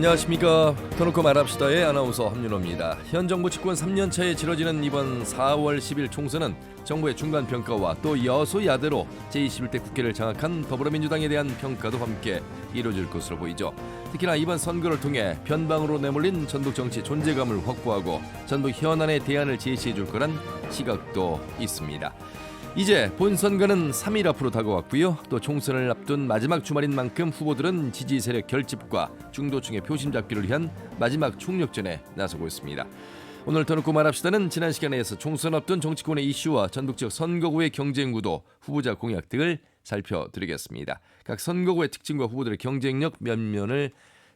안녕하십니까. 터놓고 말합시다의 아나운서 함윤호입니다. 현 정부 집권 3년차에 치러지는 이번 4월 10일 총선은 정부의 중간평가와 또 여소야대로 제21대 국회를 장악한 더불어민주당에 대한 평가도 함께 이루어질 것으로 보이죠. 특히나 이번 선거를 통해 변방으로 내몰린 전북 정치 존재감을 확보하고 전북 현안의 대안을 제시해 줄 거란 시각도 있습니다. 이제 본선거는 3일 앞으로 다가왔고요. 또 총선을 앞둔 마지막 주말인 만큼 후보들은 지지 세력 결집과 중도층의 표심 잡기를 위한 마지막 총력전에 나서고 있습니다. 오늘 터놓고 말합시다는 지난 시간에서 총선 앞둔 정치권의 이슈와 전북 지역 선거구의 경쟁 구도, 후보자 공약 등을 살펴드리겠습니다. 각 선거구의 특징과 후보들의 경쟁력 면면을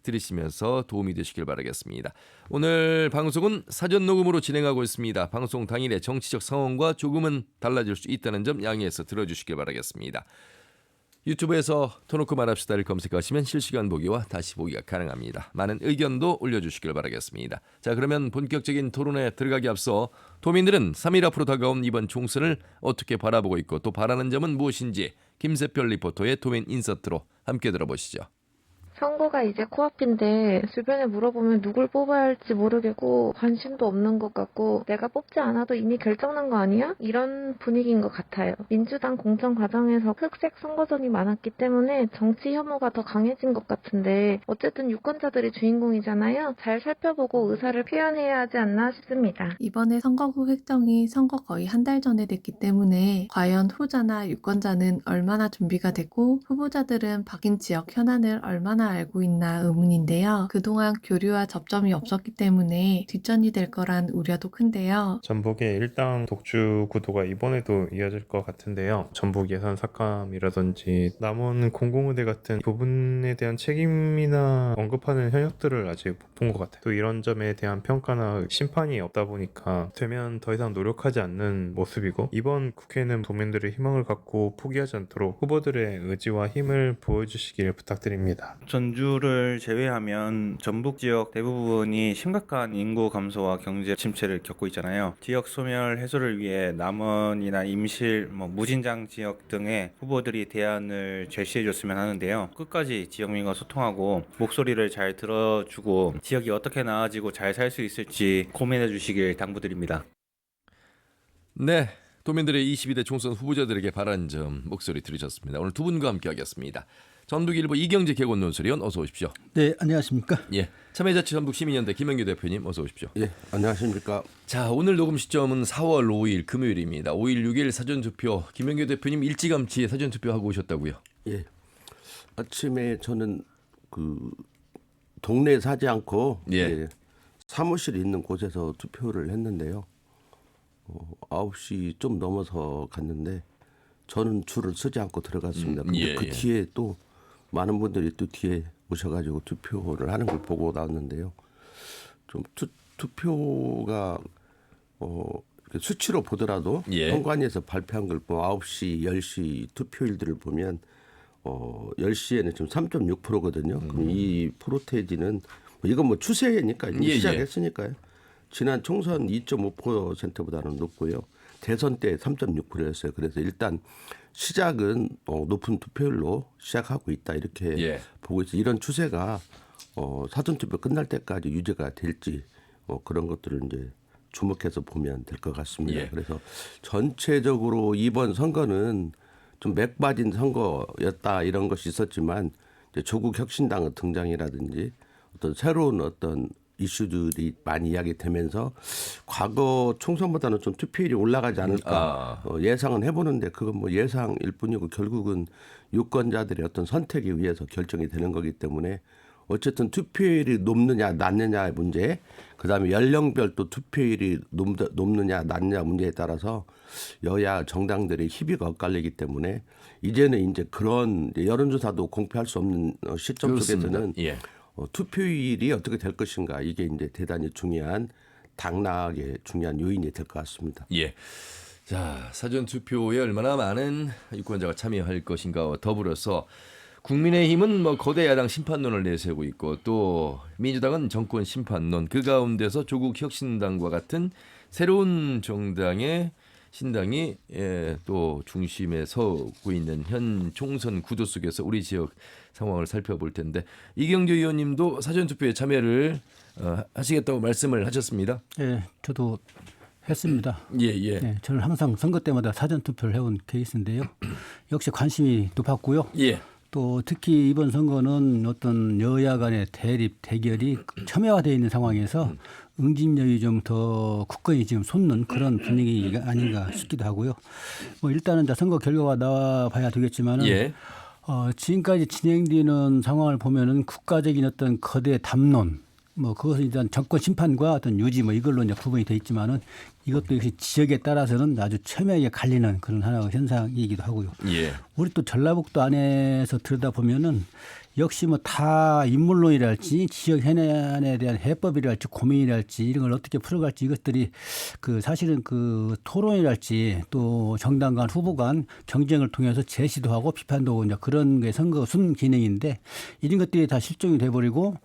들으시면서 도움이 되시길 바라겠습니다. 오늘 방송은 사전 녹음으로 진행하고 있습니다. 방송 당일의 정치적 상황과 조금은 달라질 수 있다는 점 양해해서 들어주시길 바라겠습니다. 유튜브에서 터놓고 말합시다를 검색하시면 실시간 보기와 다시 보기가 가능합니다. 많은 의견도 올려주시길 바라겠습니다. 자, 그러면 본격적인 토론에 들어가기 앞서 도민들은 3일 앞으로 다가온 이번 총선을 어떻게 바라보고 있고 또 바라는 점은 무엇인지 김세별 리포터의 도민 인서트로 함께 들어보시죠. 선거가 이제 코앞인데 주변에 물어보면 누굴 뽑아야 할지 모르겠고 관심도 없는 것 같고 내가 뽑지 않아도 이미 결정난 거 아니야? 이런 분위기인 것 같아요. 민주당 공천 과정에서 흑색 선거전이 많았기 때문에 정치 혐오가 더 강해진 것 같은데 어쨌든 유권자들이 주인공이잖아요. 잘 살펴보고 의사를 표현해야 하지 않나 싶습니다. 이번에 선거구 획정이 선거 거의 한 달 전에 됐기 때문에 과연 후보자나 유권자는 얼마나 준비가 됐고 후보자들은 박인 지역 현안을 얼마나 알고 있나 의문인데요. 그동안 교류와 접점이 없었기 때문에 뒷전이 될 거란 우려도 큰데요. 전북의 일당 독주 구도가 이번에도 이어질 것 같은데요. 전북 예산 삭감이라든지 남원 공공의대 같은 부분에 대한 책임이나 언급하는 현역들을 아직 못 본 것 같아요. 또 이런 점에 대한 평가나 심판이 없다 보니까 되면 더 이상 노력하지 않는 모습이고 이번 국회는 도민들의 희망을 갖고 포기하지 않도록 후보들의 의지와 힘을 보여주시길 부탁드립니다. 전주를 제외하면 전북 지역 대부분이 심각한 인구 감소와 경제 침체를 겪고 있잖아요. 지역 소멸 해소를 위해 남원이나 임실, 무진장 지역 등의 후보들이 대안을 제시해줬으면 하는데요. 끝까지 지역민과 소통하고 목소리를 잘 들어주고 지역이 어떻게 나아지고 잘 살 수 있을지 고민해 주시길 당부드립니다. 네, 도민들의 22대 총선 후보자들에게 바라는 점 목소리 들으셨습니다. 오늘 두 분과 함께하겠습니다. 전북일보 이경재 개건 논설위원 어서 오십시오. 네, 안녕하십니까? 예, 참여자치 전북 시민연대 김영규 대표님 어서 오십시오. 예, 안녕하십니까? 자, 오늘 녹음 시점은 4월 5일 금요일입니다. 5일 6일 사전투표 김영규 대표님 일찌감치 사전투표하고 오셨다고요? 예, 아침에 저는 동네에 사지 않고 예. 사무실 있는 곳에서 투표를 했는데요. 9시 좀 넘어서 갔는데 저는 줄을 서지 않고 들어갔습니다. 근데 그 뒤에 또 많은 분들이 또 뒤에 오셔가지고 투표를 하는 걸 보고 나왔는데요. 좀 투표가 수치로 보더라도 선관위에서 발표한 걸 보면 9시, 10시 투표일들을 보면 10시에는 지금 3.6%거든요. 그럼 이 프로테이지는 이건 뭐 추세니까 이미 시작했으니까요. 지난 총선 2.5%보다는 높고요. 대선 때 3.6%였어요. 그래서 일단 시작은 높은 투표율로 시작하고 있다 이렇게 보고 있어요. 이런 추세가 사전투표 끝날 때까지 유지가 될지 그런 것들을 이제 주목해서 보면 될 것 같습니다. 그래서 전체적으로 이번 선거는 좀 맥 빠진 선거였다 이런 것이 있었지만 이제 조국 혁신당의 등장이라든지 어떤 새로운 어떤 이슈들이 많이 이야기되면서 과거 총선보다는 좀 투표율이 올라가지 않을까 예상은 해보는데 그건 뭐 예상일 뿐이고 결국은 유권자들의 어떤 선택에 의해서 결정이 되는 거기 때문에 어쨌든 투표율이 높느냐 낮느냐의 문제, 그다음에 연령별 또 투표율이 높느냐 낮느냐 문제에 따라서 여야 정당들의 희비가 엇갈리기 때문에 이제는 이제 그런 여론조사도 공표할 수 없는 시점 속에서는 투표율이 어떻게 될 것인가 이게 이제 대단히 중요한 당락의 중요한 요인이 될 것 같습니다. 예. 자, 사전 투표에 얼마나 많은 유권자가 참여할 것인가와 더불어서 국민의힘은 뭐 거대 야당 심판론을 내세우고 있고 또 민주당은 정권 심판론 그 가운데서 조국 혁신당과 같은 새로운 정당의 신당이 또 중심에 서고 있는 현 총선 구도 속에서 우리 지역 상황을 살펴볼 텐데 이경규 의원님도 사전투표에 참여를 하시겠다고 말씀을 하셨습니다. 예, 저도 했습니다. 예. 예, 저는 항상 선거 때마다 사전 투표를 해온 케이스인데요. 역시 관심이 높았고요. 예. 또 특히 이번 선거는 어떤 여야 간의 대립 대결이 첨예화되어 있는 상황에서 응집력이 좀 더 굳건히 지금 솟는 그런 분위기가 아닌가 싶기도 하고요. 뭐 일단은 선거 결과가 나와봐야 되겠지만은 예. 지금까지 진행되는 상황을 보면은 국가적인 어떤 거대 담론, 뭐 그것은 일단 정권 심판과 어떤 유지 뭐 이걸로 이제 구분이 돼 있지만은 이것도 역시 지역에 따라서는 아주 첨예하게 갈리는 그런 하나의 현상이기도 하고요. 예. 우리 또 전라북도 안에서 들여다 보면은 역시 뭐 다 인물론이랄지 지역 현안에 대한 해법이랄지 고민이랄지 이런 걸 어떻게 풀어갈지 이것들이 그 사실은 그 토론이랄지 또 정당 간 후보 간 경쟁을 통해서 제시도 하고 비판도 하고 이제 그런 게 선거 순 기능인데 이런 것들이 다 실종이 돼버리고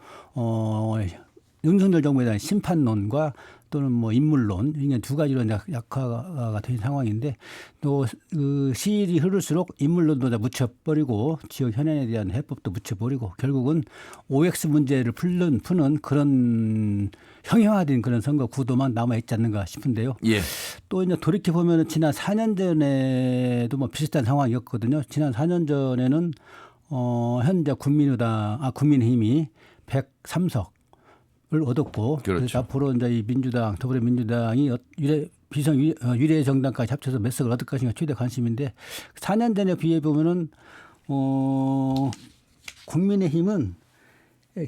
윤석열 정부에 대한 심판론과 또는 뭐 인물론 이게 두 가지로 약화가 된 상황인데 또 그 시일이 흐를수록 인물론도 다 묻혀버리고 지역 현안에 대한 해법도 묻혀버리고 결국은 OX 문제를 푸는 그런 형형화된 그런 선거 구도만 남아 있지 않는가 싶은데요. 예. 또 이제 돌이켜 보면은 지난 4년 전에도 뭐 비슷한 상황이었거든요. 지난 4년 전에는 현재 국민의힘이 103석 을 얻었고 그렇죠. 그래서 앞으로 이제 이 민주당 더불어민주당이 유례 정당까지 합쳐서 몇 석을 얻을 것인가 최대 관심인데 4년 전에 비해 보면은 국민의힘은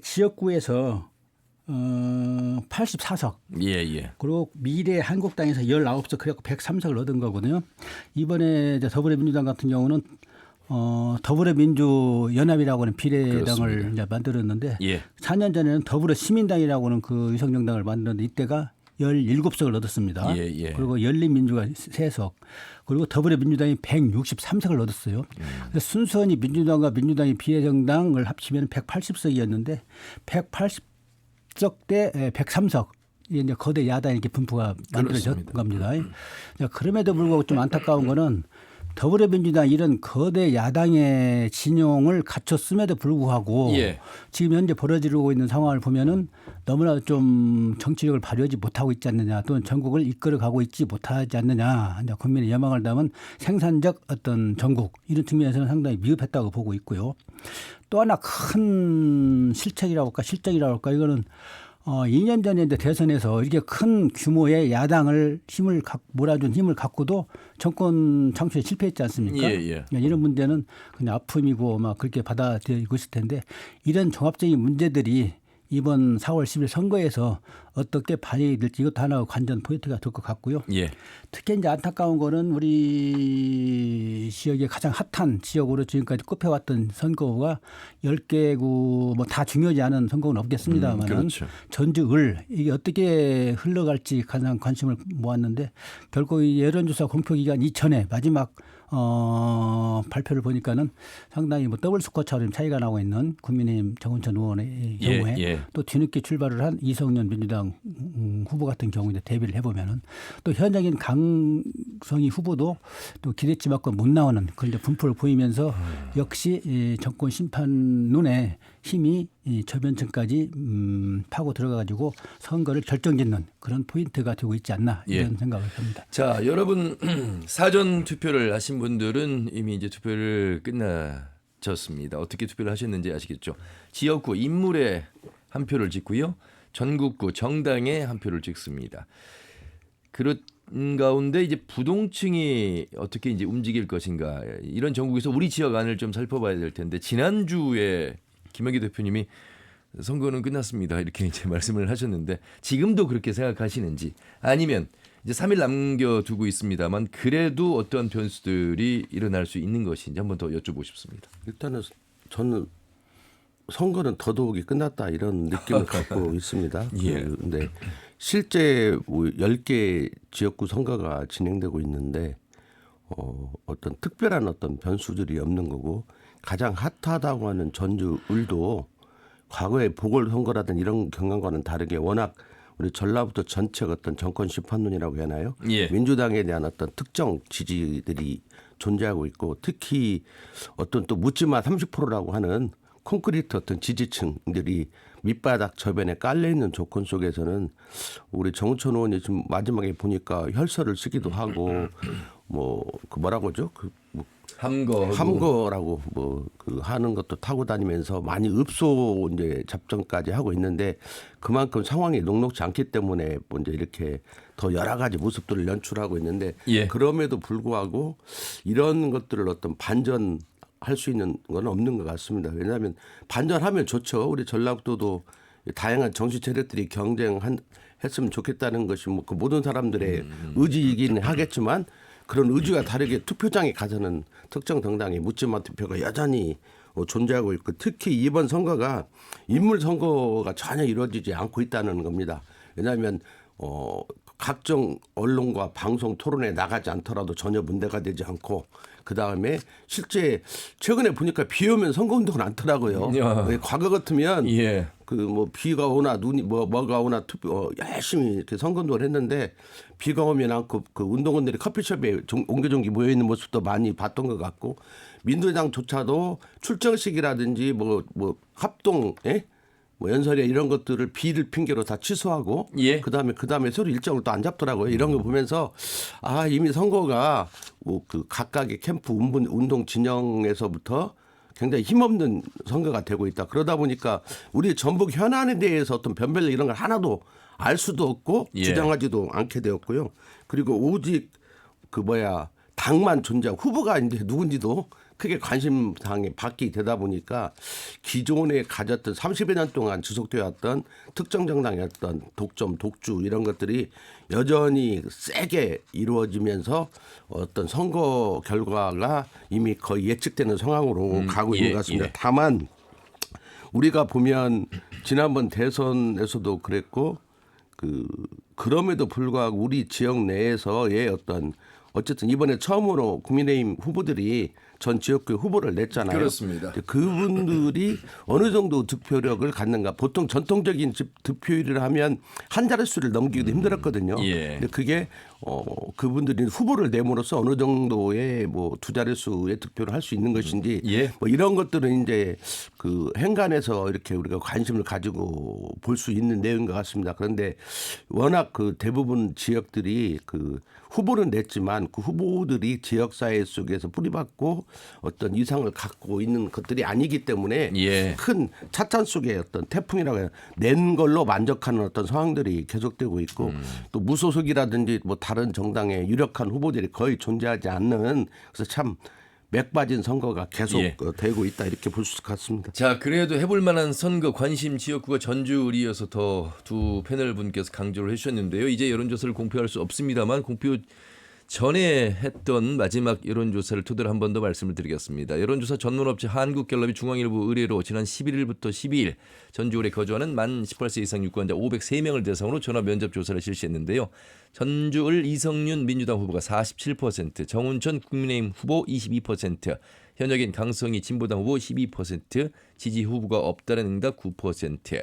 지역구에서 84석 예. 그리고 미래 한국당에서 19석 그래갖고 103석을 얻은 거거든요. 이번에 이제 더불어민주당 같은 경우는 더불어민주연합이라고 하는 비례당을 이제 만들었는데 예. 4년 전에는 더불어시민당이라고 하는 그 위성정당을 만들었는데 이때가 17석을 얻었습니다. 예. 그리고 열린민주가 3석 그리고 더불어민주당이 163석을 얻었어요. 그래서 순수히 민주당과 민주당이 비례정당을 합치면 180석이었는데 180석 대 103석 이게 이제 거대 야당 이렇게 분포가 만들어진 겁니다. 그럼에도 불구하고 좀 안타까운 거는 더불어민주당 이런 거대 야당의 진용을 갖췄음에도 불구하고 예. 지금 현재 벌어지고 있는 상황을 보면은 너무나 좀 정치력을 발휘하지 못하고 있지 않느냐 또는 전국을 이끌어가고 있지 못하지 않느냐 국민의 여망을 담은 생산적 어떤 전국 이런 측면에서는 상당히 미흡했다고 보고 있고요. 또 하나 큰 실책이라고 할까 실정이라고 할까 이거는 2년 전에 이제 대선에서 이렇게 큰 규모의 야당을 몰아준 힘을 갖고도 정권 창출에 실패했지 않습니까? 예. 이런 문제는 그냥 아픔이고 막 그렇게 받아들이고 있을 텐데 이런 종합적인 문제들이 이번 4월 10일 선거에서 어떻게 반영이 될지 이것도 하나의 관전 포인트가 될 것 같고요. 예. 특히 이제 안타까운 거는 우리 지역의 가장 핫한 지역으로 지금까지 꼽혀왔던 선거가 10개구 뭐 다 중요하지 않은 선거는 없겠습니다만 그렇죠. 전주 을 이게 어떻게 흘러갈지 가장 관심을 모았는데 결국 이 여론조사 공표 기간 이전에 마지막 발표를 보니까는 상당히 뭐 더블 스코어처럼 차이가 나고 있는 국민의힘 정은천 의원의 경우에 또 뒤늦게 출발을 한 이성년 민주당 후보 같은 경우에 대비를 해보면은 또 현장인 강성희 후보도 또 기대치만큼 못 나오는 그런 이제 분포를 보이면서 역시 이 정권 심판 눈에 힘이 이 저변층까지 파고 들어가가지고 선거를 결정짓는 그런 포인트가 되고 있지 않나 이런 생각을 합니다. 자, 여러분 사전 투표를 하신 분들은 이미 이제 투표를 끝나셨습니다. 어떻게 투표를 하셨는지 아시겠죠? 지역구 인물에 한 표를 찍고요. 전국구 정당에 한 표를 찍습니다. 그런 가운데 이제 부동층이 어떻게 이제 움직일 것인가 이런 전국에서 우리 지역 안을 좀 살펴봐야 될 텐데 지난주에 김영기 대표님이 선거는 끝났습니다 이렇게 이제 말씀을 하셨는데 지금도 그렇게 생각하시는지 아니면 이제 3일 남겨두고 있습니다만 그래도 어떠한 변수들이 일어날 수 있는 것인지 한번 더 여쭤보고 싶습니다. 일단은 저는 선거는 더더욱이 끝났다 이런 느낌을 갖고 있습니다. 그런데 실제 뭐 10개 지역구 선거가 진행되고 있는데 어떤 특별한 어떤 변수들이 없는 거고 가장 핫하다고 하는 전주 을도 과거의 보궐선거라든 이런 경향과는 다르게 워낙 우리 전라북도 전체가 어떤 정권 심판론이라고 해야 하나요? 예. 민주당에 대한 어떤 특정 지지들이 존재하고 있고 특히 어떤 또 묻지마 30%라고 하는 콘크리트 어떤 지지층들이 밑바닥 저변에 깔려 있는 조건 속에서는 우리 정우천 의원이 지금 마지막에 보니까 혈서를 쓰기도 하고 뭐 그 뭐라고 하죠? 함거라고 뭐 그 하는 것도 타고 다니면서 많이 읍소 이제 잡정까지 하고 있는데 그만큼 상황이 녹록지 않기 때문에 뭐 이제 이렇게 더 여러 가지 모습들을 연출하고 있는데 예. 그럼에도 불구하고 이런 것들을 어떤 반전할 수 있는 건 없는 것 같습니다. 왜냐하면 반전하면 좋죠. 우리 전라북도도 다양한 정치 세력들이 경쟁했으면 좋겠다는 것이 뭐 그 모든 사람들의 의지이긴 하겠지만 그런 의지와 다르게 투표장에 가서는 특정 정당의 묻지마 투표가 여전히 존재하고 있고 특히 이번 선거가 인물 선거가 전혀 이루어지지 않고 있다는 겁니다. 왜냐하면 각종 언론과 방송 토론에 나가지 않더라도 전혀 문제가 되지 않고 그다음에 실제 최근에 보니까 비 오면 선거운동은 않더라고요. 과거 같으면 예. 그 뭐 비가 오나 눈이 뭐가 오나 투표 열심히 이렇게 선거운동을 했는데 비가 오면 않고 그 운동원들이 커피숍에 옹기종기 모여 있는 모습도 많이 봤던 것 같고 민주당조차도 출정식이라든지 뭐 합동 뭐 연설회 이런 것들을 비를 핑계로 다 취소하고 예. 그다음에 서로 일정을 또 안 잡더라고요. 이런 거 보면서 아 이미 선거가 뭐 그 각각의 캠프 운동 진영에서부터 굉장히 힘없는 선거가 되고 있다. 그러다 보니까 우리 전북 현안에 대해서 어떤 변별력 이런 걸 하나도 알 수도 없고 예. 주장하지도 않게 되었고요. 그리고 오직 당만 존재하고 후보가 이제 누군지도 크게 관심사항에 받게 되다 보니까 기존에 가졌던 30여 년 동안 지속되어 왔던 특정 정당의 어떤 독점, 독주 이런 것들이 여전히 세게 이루어지면서 어떤 선거 결과가 이미 거의 예측되는 상황으로 가고 있는 것 같습니다. 다만 우리가 보면 지난번 대선에서도 그랬고 그럼에도 불구하고 우리 지역 내에서의 어쨌든 이번에 처음으로 국민의힘 후보들이 전 지역구 후보를 냈잖아요. 그렇습니다. 그분들이 어느 정도 득표력을 갖는가. 보통 전통적인 득표율을 하면 한 자릿수를 넘기기도 힘들었거든요. 예. 근데 그게 그분들이 후보를 내므로써 어느 정도의 뭐 두 자릿수의 득표를 할 수 있는 것인지 예. 뭐 이런 것들은 이제 그 행간에서 이렇게 우리가 관심을 가지고 볼 수 있는 내용인 것 같습니다. 그런데 워낙 그 대부분 지역들이 그 후보는 냈지만 그 후보들이 지역사회 속에서 뿌리박고 어떤 이상을 갖고 있는 것들이 아니기 때문에 예. 큰 찻잔 속에 어떤 태풍이라고 해요. 낸 걸로 만족하는 어떤 상황들이 계속되고 있고 또 무소속이라든지 뭐 다른 정당의 유력한 후보들이 거의 존재하지 않는 그래서 참 맥 빠진 선거가 계속 예. 되고 있다 이렇게 볼 수 있을 것 같습니다. 자, 그래도 해볼 만한 선거 관심 지역구가 전주을이어서 더 두 패널 분께서 강조를 해주셨는데요. 이제 여론조사를 공표할 수 없습니다만 공표 전에 했던 마지막 여론조사를 토대로 한 번 더 말씀을 드리겠습니다. 여론조사 전문업체 한국갤럽이 중앙일보 의뢰로 지난 11일부터 12일 전주을에 거주하는 만 18세 이상 유권자 503명을 대상으로 전화 면접 조사를 실시했는데요. 전주을 이성윤 민주당 후보가 47%, 정운천 국민의힘 후보 22%, 현역인 강성희 진보당 후보 12%, 지지 후보가 없다는 응답 9%.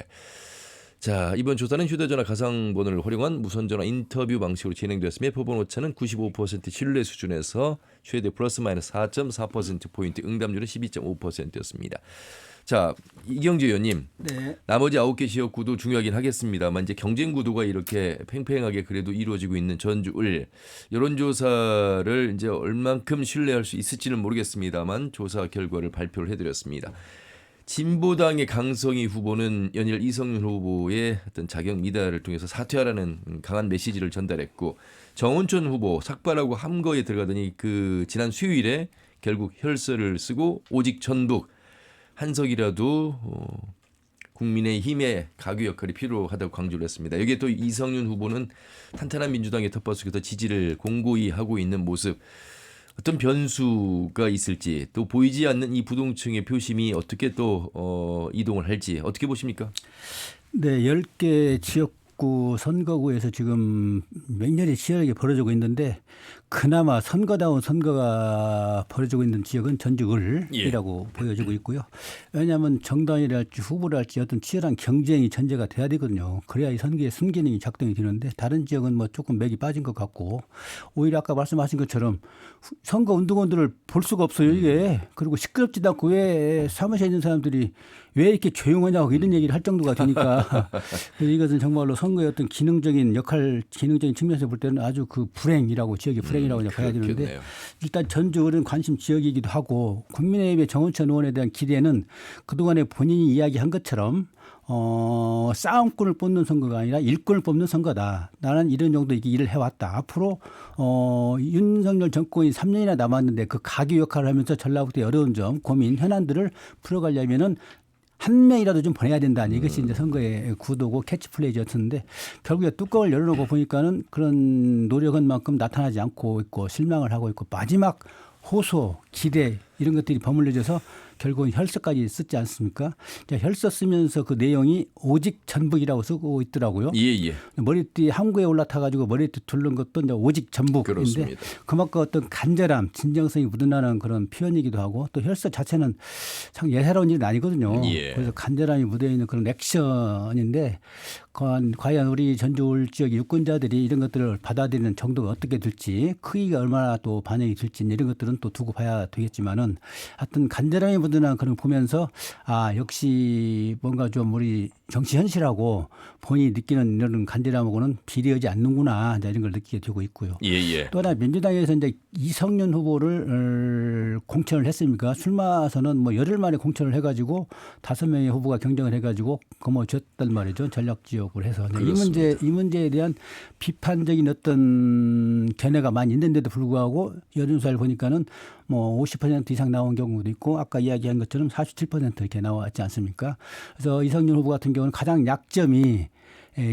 자, 이번 조사는 휴대전화 가상번호를 활용한 무선전화 인터뷰 방식으로 진행되었으며 표본 오차는 95% 신뢰 수준에서 최대 플러스 마이너스 4.4%포인트, 응답률은 12.5%였습니다. 자, 이경재 의원님. 네. 나머지 9개 지역구도 중요하긴 하겠습니다만 이제 경쟁 구도가 이렇게 팽팽하게 그래도 이루어지고 있는 전주을 여론조사를 이제 얼만큼 신뢰할 수 있을지는 모르겠습니다만 조사 결과를 발표를 해드렸습니다. 진보당의 강성희 후보는 연일 이성윤 후보의 어떤 자격 미달을 통해서 사퇴하라는 강한 메시지를 전달했고, 정운천 후보 삭발하고 함거에 들어가더니 그 지난 수요일에 결국 혈서를 쓰고 오직 전북 한석이라도 국민의힘의 가교 역할이 필요하다고 강조를 했습니다. 여기에 또 이성윤 후보는 탄탄한 민주당의 텃밭 속에서 지지를 공고히 하고 있는 모습, 어떤 변수가 있을지, 또 보이지 않는 이 부동층의 표심이 어떻게 또 이동을 할지 어떻게 보십니까? 네, 10개 지역구 선거구에서 지금 맹렬히 치열하게 벌어지고 있는데 그나마 선거다운 선거가 벌어지고 있는 지역은 전주을이라고 예. 보여지고 있고요. 왜냐하면 정당이랄지 후보랄지 어떤 치열한 경쟁이 전제가 돼야 되거든요. 그래야 이 선거의 순기능이 작동이 되는데 다른 지역은 뭐 조금 맥이 빠진 것 같고 오히려 아까 말씀하신 것처럼 선거 운동원들을 볼 수가 없어요 이게. 그리고 시끄럽지도 않고 왜 사무실에 있는 사람들이 왜 이렇게 조용하냐고 이런 얘기를 할 정도가 되니까 그래서 이것은 정말로 선거의 어떤 기능적인 역할, 기능적인 측면에서 볼 때는 아주 그 불행이라고 지역의 불행이라고 그냥 봐야 되는데 그렇겠네요. 일단 전주은 관심 지역이기도 하고 국민의힘의 정원천 의원에 대한 기대는 그동안에 본인이 이야기한 것처럼 싸움꾼을 뽑는 선거가 아니라 일꾼을 뽑는 선거다. 나는 이런 정도 일을 해왔다. 앞으로 윤석열 정권이 3년이나 남았는데 그 가교 역할을 하면서 전라북도의 어려운 점, 고민, 현안들을 풀어가려면은 한 명이라도 좀 보내야 된다. 이것이 이제 선거의 구도고 캐치플레이였었는데 결국에 뚜껑을 열어놓고 보니까는 그런 노력은 만큼 나타나지 않고 있고 실망을 하고 있고 마지막 호소, 기대 이런 것들이 버물려져서 결국은 혈서까지 쓰지 않습니까? 혈서 쓰면서 그 내용이 오직 전북이라고 쓰고 있더라고요. 예. 머리띠 항구에 올라타 가지고 머리띠 둘른 것도 이제 오직 전북인데 그렇습니다. 그만큼 어떤 간절함, 진정성이 묻어나는 그런 표현이기도 하고 또 혈서 자체는 참 예사로운 일은 아니거든요. 예. 그래서 간절함이 묻어 있는 그런 액션인데 과연 우리 전주 지역의 유권자들이 이런 것들을 받아들이는 정도가 어떻게 될지 크기가 얼마나 또 반영이 될지 이런 것들은 또 두고 봐야 되겠지만은 하여튼 간절함이 묻어나는 그런 거 보면서 역시 뭔가 좀 우리 정치 현실하고 본인이 느끼는 이런 간절함하고는 비례하지 않는구나 이런 걸 느끼게 되고 있고요. 예. 또 하나 민주당에서 이제 이성윤 후보를 공천을 했습니까? 출마선은 뭐 열흘 만에 공천을 해가지고 5명의 후보가 경쟁을 해가지고 거머쥐었단 말이죠. 전략 지역으로 해서 이 문제에 대한 비판적인 어떤 견해가 많이 있는데도 불구하고 여론조사를 보니까는 뭐 50% 이상 나온 경우도 있고 아까 이야기한 것처럼 47% 이렇게 나왔지 않습니까? 그래서 이성윤 후보 같은 경우는 가장 약점이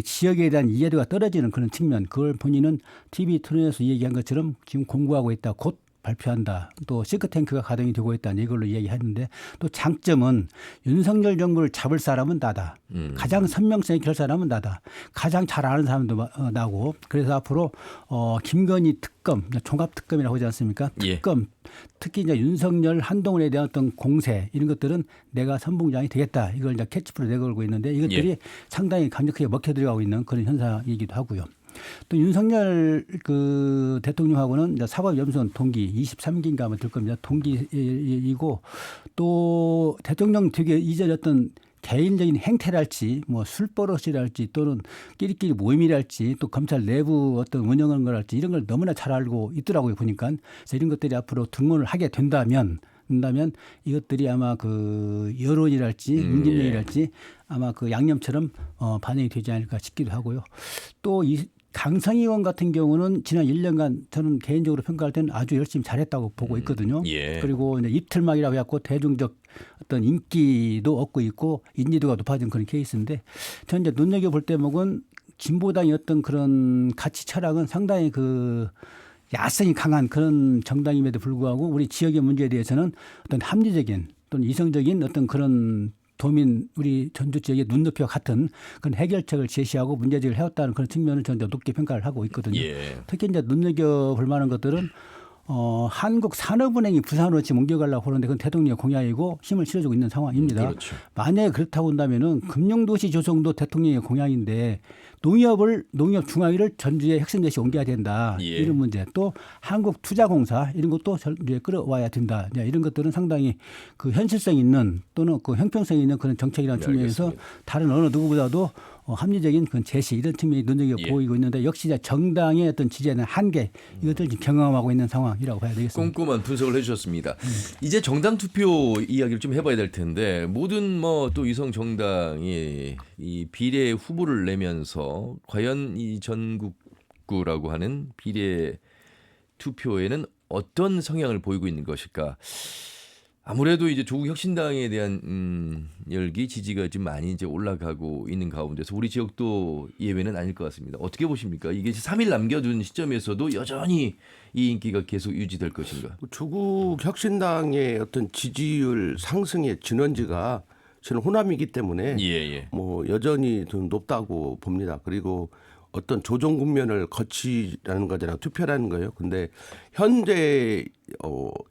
지역에 대한 이해도가 떨어지는 그런 측면, 그걸 본인은 TV 토론에서 얘기한 것처럼 지금 공부하고 있다, 곧 발표한다, 또 싱크탱크가 가동이 되고 있다는 이걸로 얘기했는데 또 장점은 윤석열 정부를 잡을 사람은 나다. 가장 선명성 있게 할 사람은 나다. 가장 잘 아는 사람도 나고 그래서 앞으로 김건희 특검, 종합특검이라고 하지 않습니까? 특검, 특히 이제 윤석열 한동훈에 대한 어떤 공세 이런 것들은 내가 선봉장이 되겠다. 이걸 이제 캐치프로 내걸고 있는데 이것들이 상당히 강력하게 먹혀들어가고 있는 그런 현상이기도 하고요. 또 윤석열 그 대통령하고는 이제 사법연수원 동기 23기인가 하면 될 겁니다. 동기이고 또 대통령 되게 이전 어떤 개인적인 행태랄지 뭐 술버릇이랄지 또는 끼리끼리 모임이랄지 또 검찰 내부 어떤 운영하는 거랄지 이런 걸 너무나 잘 알고 있더라고요 보니까. 그래서 이런 것들이 앞으로 등원을 하게 된다면 이것들이 아마 그 여론이랄지 응집력이랄지 아마 그 양념처럼 반영이 되지 않을까 싶기도 하고요. 또 이 강성희 의원 같은 경우는 지난 1년간 저는 개인적으로 평가할 때는 아주 열심히 잘했다고 보고 있거든요. 그리고 이제 이틀막이라고 해갖고 대중적 어떤 인기도 얻고 있고 인지도가 높아진 그런 케이스인데 저는 이제 눈여겨볼 대목은 진보당의 어떤 그런 가치 철학은 상당히 그 야성이 강한 그런 정당임에도 불구하고 우리 지역의 문제에 대해서는 어떤 합리적인 또는 이성적인 어떤 그런 도민 우리 전주 지역의 눈높이와 같은 그런 해결책을 제시하고 문제제기를 해왔다는 그런 측면을 저는 높게 평가를 하고 있거든요. 특히 이제 눈여겨볼 만한 것들은 한국산업은행이 부산으로 지금 옮겨가려고 하는데 그건 대통령의 공약이고 힘을 실어주고 있는 상황입니다. 그렇죠. 만약에 그렇다고 한다면은 금융도시 조성도 대통령의 공약인데 농협 중앙위를 전주에 핵심도시 옮겨야 된다. 이런 문제. 또 한국투자공사 이런 것도 전주에 끌어와야 된다. 이런 것들은 상당히 그 현실성 있는 또는 그 형평성 있는 그런 정책이라는 측면에서 다른 어느 누구보다도 합리적인 그런 제시 이런 측면이 눈여겨 보이고 있는데 역시 정당의 어떤 지지에는 한계 이것들 지금 경험하고 있는 상황이라고 봐야 되겠습니다. 꼼꼼한 분석을 해주셨습니다. 이제 정당 투표 이야기를 좀 해봐야 될 텐데 모든 뭐 또 위성 정당이 이 비례 후보를 내면서 과연 이 전국구라고 하는 비례 투표에는 어떤 성향을 보이고 있는 것일까? 아무래도 이제 조국 혁신당에 대한 열기 지지가 좀 많이 이제 올라가고 있는 가운데서 우리 지역도 예외는 아닐 것 같습니다. 어떻게 보십니까? 이게 3일 남겨둔 시점에서도 여전히 이 인기가 계속 유지될 것인가? 조국 혁신당의 어떤 지지율 상승의 진원지가 저는 호남이기 때문에 뭐 여전히 좀 높다고 봅니다. 그리고 어떤 조정 국면을 거치라는 거잖아요. 투표라는 거예요. 근데 현재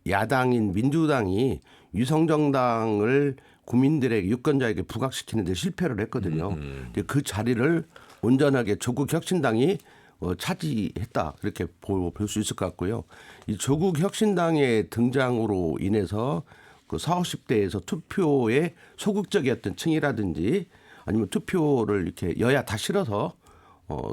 야당인 민주당이 위성정당을 국민들에게 유권자에게 부각시키는 데 실패를 했거든요. 이제 그 자리를 온전하게 조국혁신당이 차지했다 이렇게 볼 수 있을 것 같고요. 이 조국혁신당의 등장으로 인해서 그 40, 50대에서 투표에 소극적이었던 층이라든지 아니면 투표를 이렇게 여야 다 싫어서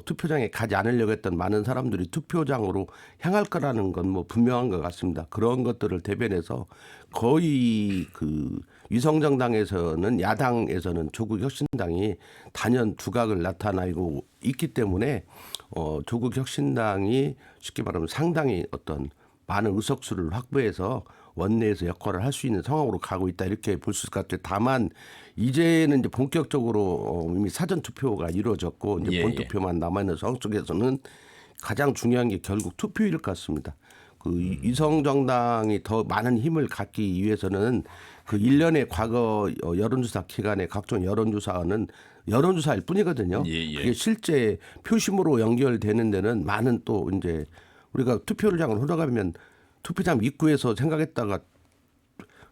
투표장에 가지 않으려고 했던 많은 사람들이 투표장으로 향할 거라는 건 뭐 분명한 것 같습니다. 그런 것들을 대변해서 거의 그 위성정당에서는 야당에서는 조국혁신당이 단연 두각을 나타내고 있기 때문에 조국혁신당이 쉽게 말하면 상당히 어떤 많은 의석수를 확보해서 원내에서 역할을 할 수 있는 상황으로 가고 있다 이렇게 볼 수 있을 것 같아요. 다만 이제는 이제 본격적으로 이미 사전 투표가 이루어졌고 이제 본 투표만 남아 있는 상황 속에서는 가장 중요한 게 결국 투표일 것 같습니다. 그 위성정당이 더 많은 힘을 갖기 위해서는 그 1년의 과거 여론조사 기간에 각종 여론조사는 여론조사일 뿐이거든요. 그게 실제 표심으로 연결되는 데는 많은 또 이제 우리가 투표장을 흘러가면 투표장 입구에서 생각했다가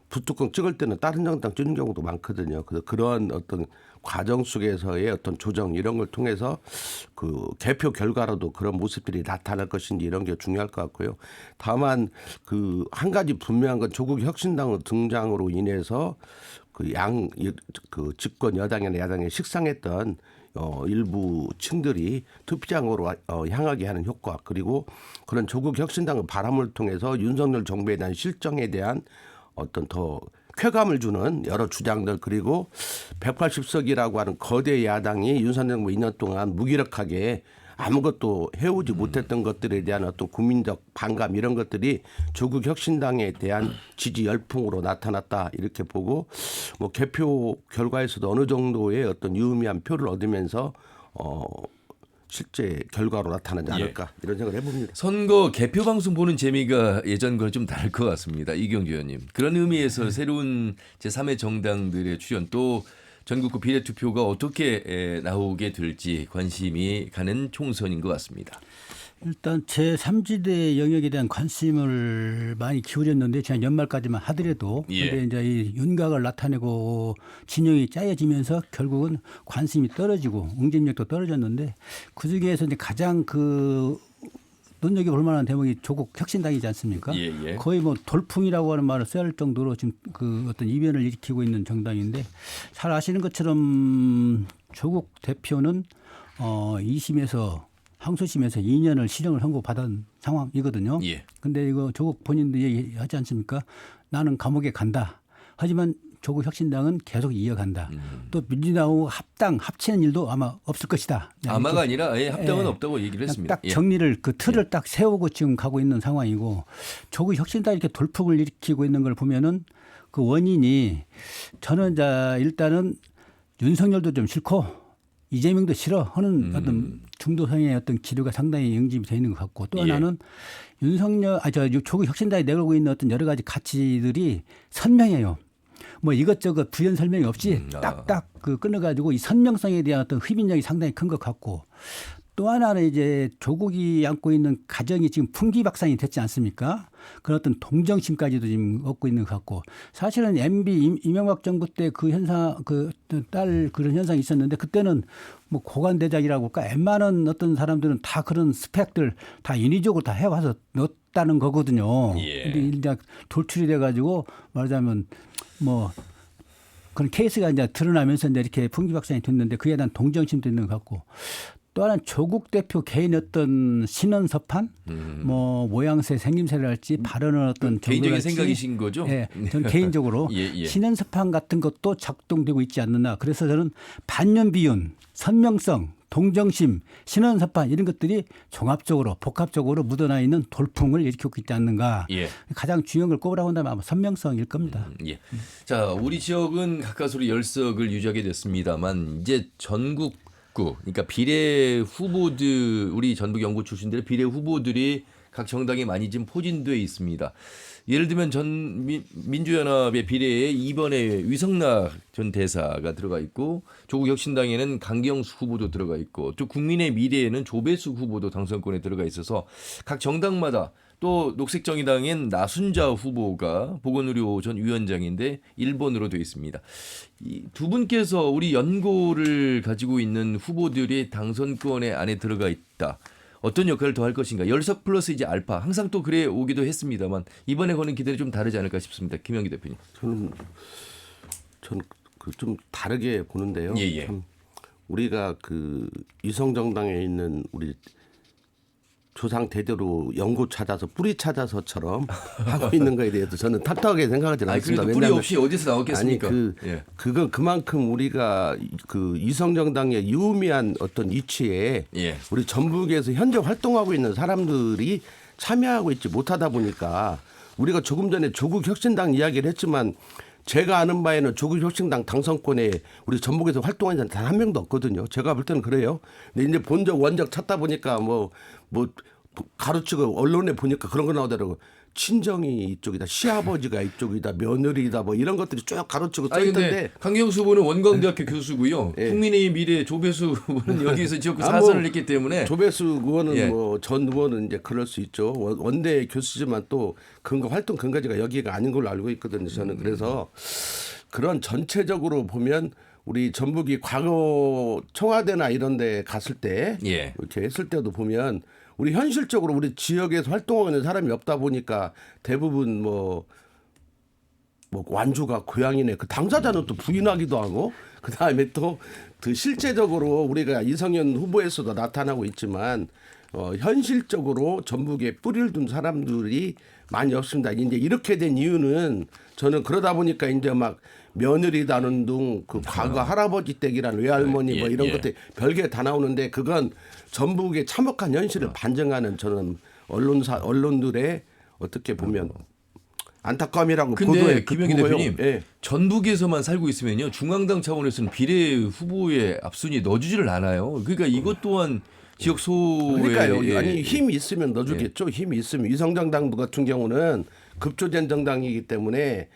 부뚜껑 찍을 때는 다른 정당 찍는 경우도 많거든요. 그래서 그러한 어떤 과정 속에서의 어떤 조정 이런 걸 통해서 그 개표 결과로도 그런 모습들이 나타날 것인지 이런 게 중요할 것 같고요. 다만 그 한 가지 분명한 건 조국 혁신당 등장으로 인해서 그 집권 여당이나 야당에 식상했던 일부 층들이 투표장으로 향하게 하는 효과 그리고 그런 조국 혁신당의 바람을 통해서 윤석열 정부에 대한 실정에 대한 어떤 더 쾌감을 주는 여러 주장들 그리고 180석이라고 하는 거대 야당이 윤석열 정부 2년 동안 무기력하게 아무것도 해오지 못했던 것들에 대한 어떤 국민적 반감 이런 것들이 조국 혁신당에 대한 지지 열풍으로 나타났다 이렇게 보고 뭐 개표 결과에서도 어느 정도의 어떤 유의미한 표를 얻으면서 실제 결과로 나타나지 않을까 이런 생각을 해봅니다. 선거 개표 방송 보는 재미가 예전과 좀 다를 것 같습니다. 이경주 의원님. 그런 의미에서 새로운 제3의 정당들의 출현 또 전국구 비례투표가 어떻게 나오게 될지 관심이 가는 총선인 것 같습니다. 일단 제3지대 영역에 대한 관심을 많이 기울였는데 지난 연말까지만 하더라도 근데 이제 이 윤곽을 나타내고 진영이 짜여지면서 결국은 관심이 떨어지고 응집력도 떨어졌는데 그중에서 이제 가장 그 눈여겨볼 만한 대목이 조국 혁신당이지 않습니까? 거의 뭐 돌풍이라고 하는 말을 써야 할 정도로 지금 그 어떤 이변을 일으키고 있는 정당인데 잘 아시는 것처럼 조국 대표는 2심에서 항소심에서 2년을 실형을 선고받은 상황이거든요. 근데 이거 조국 본인도 얘기하지 않습니까? 나는 감옥에 간다. 하지만 조국 혁신당은 계속 이어간다. 또 민주당하고 합치는 일도 아마 없을 것이다. 아마가 아니라 합당은 없다고 얘기를 했습니다. 딱 정리를 그 틀을 딱 세우고 지금 가고 있는 상황이고 조국 혁신당이 이렇게 돌풍을 일으키고 있는 걸 보면은 그 원인이 저는 일단은 윤석열도 좀 싫고 이재명도 싫어 하는 어떤 중도성의 어떤 기류가 상당히 응집이 되어 있는 것 같고 또 하나는 조국 혁신당이 내걸고 있는 어떤 여러 가지 가치들이 선명해요. 뭐 이것저것 부연 설명이 없이 딱딱 그 끊어가지고 이 선명성에 대한 어떤 흡인력이 상당히 큰 것 같고 또 하나는 이제 조국이 안고 있는 가정이 지금 풍기박산이 됐지 않습니까? 그런 어떤 동정심까지도 지금 얻고 있는 것 같고 사실은 MB 이명박 정부 때 그 현상 딸 그런 현상이 있었는데 그때는 뭐 고관대작이라고 할까 웬만한 어떤 사람들은 다 그런 스펙들 다 인위적으로 다 해와서 넣었다는 거거든요. 근데 이제 돌출이 돼가지고 말하자면 뭐 그런 케이스가 이제 드러나면서 이제 이렇게 풍기박산이 됐는데 그에 대한 동정심도 있는 것 같고 또 하나는 조국 대표 개인의 어떤 신원서판, 뭐 모양새, 생김새랄지 발언을 어떤 개인적인 생각이신 거죠? 네, 저는 개인적으로 신원서판 같은 것도 작동되고 있지 않느냐. 그래서 저는 반윤비윤, 선명성, 동정심, 신원서판 이런 것들이 종합적으로 복합적으로 묻어나 있는 돌풍을 일으키고 있지 않는가. 가장 중요한 걸 꼽으라고 한다면 아마 선명성일 겁니다. 자, 우리 지역은 가까스로 10석을 유지하게 됐습니다만 이제 전국 그러니까 비례 후보들 우리 전북 연구 출신들의 비례 후보들이 각 정당이 많이 지금 포진돼 있습니다. 예를 들면 민주연합의 비례에 이번에 위성락 전 대사가 들어가 있고 조국혁신당에는 강경수 후보도 들어가 있고 또 국민의 미래에는 조배수 후보도 당선권에 들어가 있어서 각 정당마다 또 녹색정의당엔 나순자 후보가 보건의료 전 위원장인데 1번으로 되어 있습니다. 이 두 분께서 우리 연고를 가지고 있는 후보들이 당선권에 안에 들어가 있다. 어떤 역할을 더 할 것인가? 열석 플러스 이제 알파 항상 또 그래 오기도 했습니다만 이번에 거는 기대는 좀 다르지 않을까 싶습니다. 김영기 대표님. 저는 좀 다르게 보는데요. 예. 참 우리가 그 위성정당에 있는 우리 조상 대대로 연고 찾아서 뿌리 찾아서처럼 하고 있는 거에 대해서 저는 탑탑하게 생각하지 않습니다. 그래도 뿌리 없이 어디서 나왔겠습니까? 그건 그만큼 우리가 그 위성정당의 유의미한 어떤 이치에 우리 전북에서 현재 활동하고 있는 사람들이 참여하고 있지 못하다 보니까 우리가 조금 전에 조국혁신당 이야기를 했지만 제가 아는 바에는 조국혁신당 당선권에 우리 전북에서 활동하는 사람 단 한 명도 없거든요. 제가 볼 때는 그래요. 근데 이제 본적 원적 찾다 보니까 뭐 가르치고 언론에 보니까 그런 거 나오더라고. 친정이 이쪽이다, 시아버지가 이쪽이다, 며느리다, 뭐 이런 것들이 쭉 가르치고 써 있던데. 강경수 후보는 원광대학교 교수고요. 국민의 미래 조배수 후보는 여기서 지역구 사선을 했기 때문에. 조배수 의원은 뭐 전 의원은 이제 그럴 수 있죠. 원대 교수지만 또 활동 근거지가 여기가 아닌 걸로 알고 있거든요. 저는 그래서 그런 전체적으로 보면 우리 전북이 과거 청와대나 이런 데 갔을 때 이렇게 했을 때도 보면 우리 현실적으로 우리 지역에서 활동하는 사람이 없다 보니까 대부분 뭐 완주가 고향이네. 그 당사자는 또 부인하기도 하고 그다음에 또 그 실제적으로 우리가 이성현 후보에서도 나타나고 있지만 현실적으로 전북에 뿌리를 둔 사람들이 많이 없습니다. 이제 이렇게 된 이유는 저는 그러다 보니까 이제 막 며느리다는 둥 그 과거 할아버지 댁이란 외할머니 뭐 이런 것들 별게 다 나오는데 그건 전북의 참혹한 현실을 반증하는 저는 언론들의 어떻게 보면 안타까움이라고 보도해. 근데 김영기 대표님 전북에서만 살고 있으면요 중앙당 차원에서는 비례 후보의 앞순위 넣어주지를 않아요. 그러니까 이것 또한 지역 소외. 그러니까요. 아니 힘이 있으면 넣어주겠죠. 힘이 있으면 위성정당 같은 경우는 급조된 정당이기 때문에